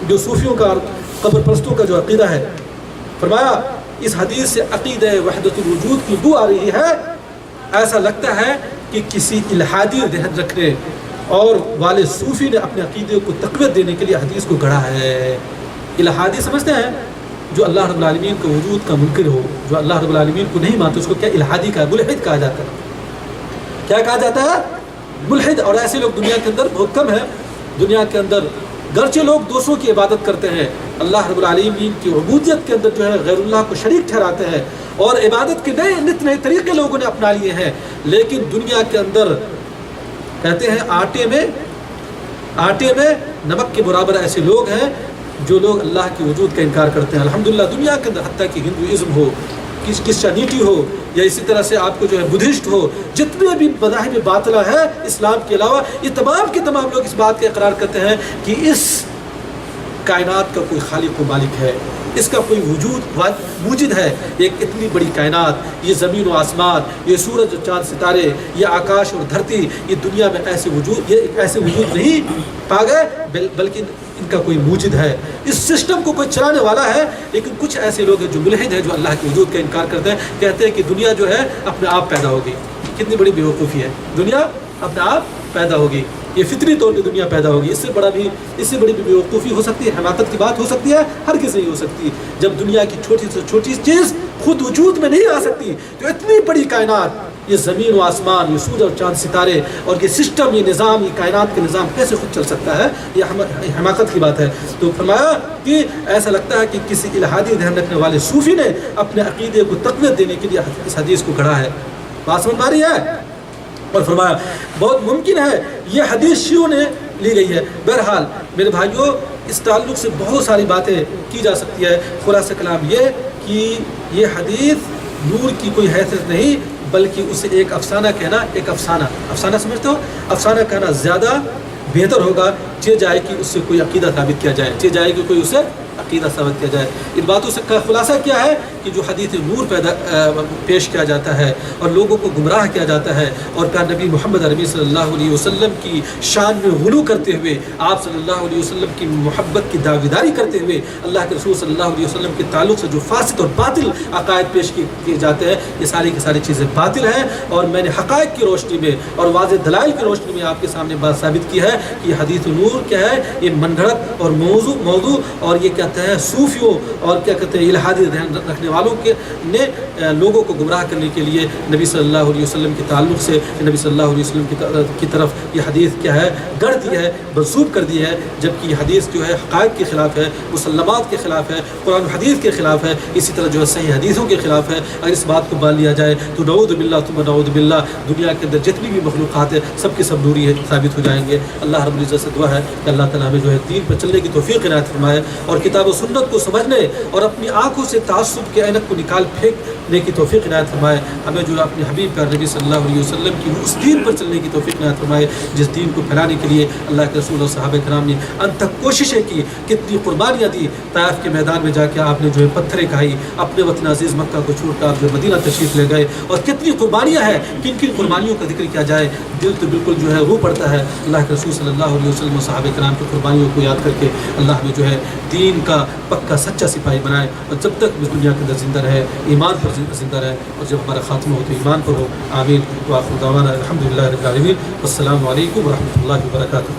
جو صوفیوں کا اور قبر پرستوں کا جو عقیدہ ہے، فرمایا اس حدیث سے عقیدہ وحدت الوجود کی بو آ رہی ہے. ایسا لگتا ہے کہ کسی الحادی ذہن رکھنے اور والے صوفی نے اپنے عقیدے کو تقویت دینے کے لیے حدیث کو گڑھا ہے. الحادی سمجھتے ہیں؟ جو اللہ رب العالمین کے وجود کا منکر ہو، جو اللہ رب العالمین کو نہیں مانتے، اس کو کیا الحادی کا ملحد کہا جاتا ہے. کیا کہا جاتا ہے؟ ملحد. اور ایسے لوگ دنیا کے اندر بہت کم ہیں. دنیا کے اندر گرچہ لوگ دوسروں کی عبادت کرتے ہیں، اللہ رب العالمین کی عبودیت کے اندر جو ہے غیر اللہ کو شریک ٹھہراتے ہیں اور عبادت کے نت نئے طریقے لوگوں نے اپنا لیے ہیں. لیکن دنیا کے اندر کہتے ہیں آٹے میں نمک کے برابر ایسے لوگ ہیں جو لوگ اللہ کے وجود کا انکار کرتے ہیں. الحمدللہ دنیا کے اندر حتیٰ کہ ہندوازم ہو، کرسچینٹی ہو، یا اسی طرح سے آپ کو جو ہے بدھسٹ ہو، جتنے بھی مذاہب باطلہ ہے اسلام کے علاوہ، یہ تمام کے تمام لوگ اس بات کا اقرار کرتے ہیں کہ اس کائنات کا کوئی خالق و مالک ہے، اس کا کوئی وجود موجود ہے. ایک اتنی بڑی کائنات، یہ زمین و آسمان، یہ سورج اور چاند ستارے، یہ آکاش اور دھرتی، یہ دنیا میں ایسے وجود نہیں پا گئے، بلکہ ان کا کوئی موجد ہے. اس سسٹم کو کوئی چلانے والا ہے. لیکن کچھ ایسے لوگ ہیں جو ملحد ہیں، جو اللہ کے وجود کا انکار کرتے ہیں، کہتے ہیں کہ دنیا جو ہے اپنے آپ پیدا ہوگی. کتنی بڑی بیوقوفی ہے، دنیا اپنے آپ پیدا ہوگی. یہ فطری طور پہ دنیا پیدا ہوگی. اس سے بڑی بھی بیوقوفی ہو سکتی ہے, حماقت کی بات ہو سکتی ہے, ہر کسی نہیں ہو سکتی. جب دنیا کی چھوٹی سے چھوٹی چیز خود وجود میں نہیں آ سکتی تو اتنی بڑی کائنات, یہ زمین و آسمان, یہ سورج اور چاند ستارے اور یہ سسٹم, یہ نظام, یہ کائنات کے نظام کیسے خود چل سکتا ہے؟ یہ حماقت کی بات ہے. تو فرمایا کہ ایسا لگتا ہے کہ کسی الہادی دھیان رکھنے والے صوفی نے اپنے عقیدے کو تقویت دینے کے لیے اس حدیث کو گھڑا ہے. بات سمجھ پا رہی ہے؟ اور فرمایا بہت ممکن ہے یہ حدیث شیعوں نے لی گئی ہے. بہرحال میرے بھائیوں, اس تعلق سے بہت ساری باتیں کی جا سکتی ہے. خلاصہ کلام یہ کہ یہ حدیث نور کی کوئی حیثیت نہیں, بلکہ اسے ایک افسانہ کہنا, ایک افسانہ سمجھتے ہو, افسانہ کہنا زیادہ بہتر ہوگا. چہ جائے کہ اس سے کوئی عقیدہ ثابت کیا جائے, چہ جائے کہ کوئی اسے عقیدہ ثابت کیا جائے. ان باتوں سے کا خلاصہ کیا ہے کہ جو حدیث نور پیش کیا جاتا ہے اور لوگوں کو گمراہ کیا جاتا ہے, اور پیارے نبی محمد عربی صلی اللہ علیہ وسلم کی شان میں غلو کرتے ہوئے, آپ صلی اللہ علیہ وسلم کی محبت کی دعویداری کرتے ہوئے اللہ کے رسول صلی اللہ علیہ وسلم کے تعلق سے جو فاسد اور باطل عقائد پیش کیے جاتے ہیں, یہ ساری کی ساری چیزیں باطل ہیں. اور میں نے حقائق کی روشنی میں اور واضح دلائل کی روشنی میں آپ کے سامنے بات ثابت کی ہے کہ یہ حدیث نور کیا ہے, یہ من گھڑت اور موضوع اور یہ کہتے ہیں صوفیوں اور کیا کہتے ہیں الہادی دھیان رکھنے والوں کے نے لوگوں کو گمراہ کرنے کے لیے نبی صلی اللہ علیہ وسلم کے تعلق سے نبی صلی اللہ علیہ وسلم کی طرف یہ حدیث کیا ہے گڑھ دی ہے, منسوب کر دی ہے, جبکہ یہ حدیث جو ہے حقائق کے خلاف ہے, مسلمات کے خلاف ہے, قرآن و حدیث کے خلاف ہے, اسی طرح جو ہے صحیح حدیثوں کے خلاف ہے. اگر اس بات کو مان لیا جائے تو نعوذ باللہ ثم نعوذ باللہ دنیا کے اندر جتنی بھی مخلوقات ہیں سب کے سب نوری ثابت ہو جائیں گے. اللہ رب العزت سے دعا ہے کہ اللہ تعالیٰ ہمیں جو ہے دین پر چلنے کی توفیق عنایت فرمائے, اور کتاب و سنت کو سمجھنے اور اپنی آنکھوں سے تعصب کے عینک کو نکال پھینکنے کی توفیق عنایت فرمائے. ہمیں جو ہے اپنے حبیب کا نبی صلی اللہ علیہ وسلم کی اس دین پر چلنے کی توفیق عنایت فرمائے جس دین کو پھیلانے کے لیے اللہ کے رسول اور صحابہ کرام نے انت تک کوششیں کی, کتنی قربانیاں دی. طائف کے میدان میں جا کے آپ نے جو ہے پتھریں کھائی, اپنے وطن عزیز مکہ کو چھوڑ کر آپ جو مدینہ تشریف لے گئے, اور کتنی قربانیاں ہیں, کن کن قربانیوں کا ذکر کیا جائے دل تو بالکل جو ہے رو پڑتا ہے. اللہ کے رسول صلی اللہ علیہ وسلم اور صحابہ کرام کی قربانیوں کو یاد کر کے اللہ ہمیں جو ہے دین کا پکا سچا سپاہی بنائے, اور جب تک اس دنیا کے اندر زندہ رہے ایمان پر زندہ رہے, اور جب ہمارا خاتمہ ہو تو ایمان پر ہو. آمین. وآخر دعوانا الحمدللہ رب العالمین. والسلام علیکم ورحمۃ اللہ وبرکاتہ.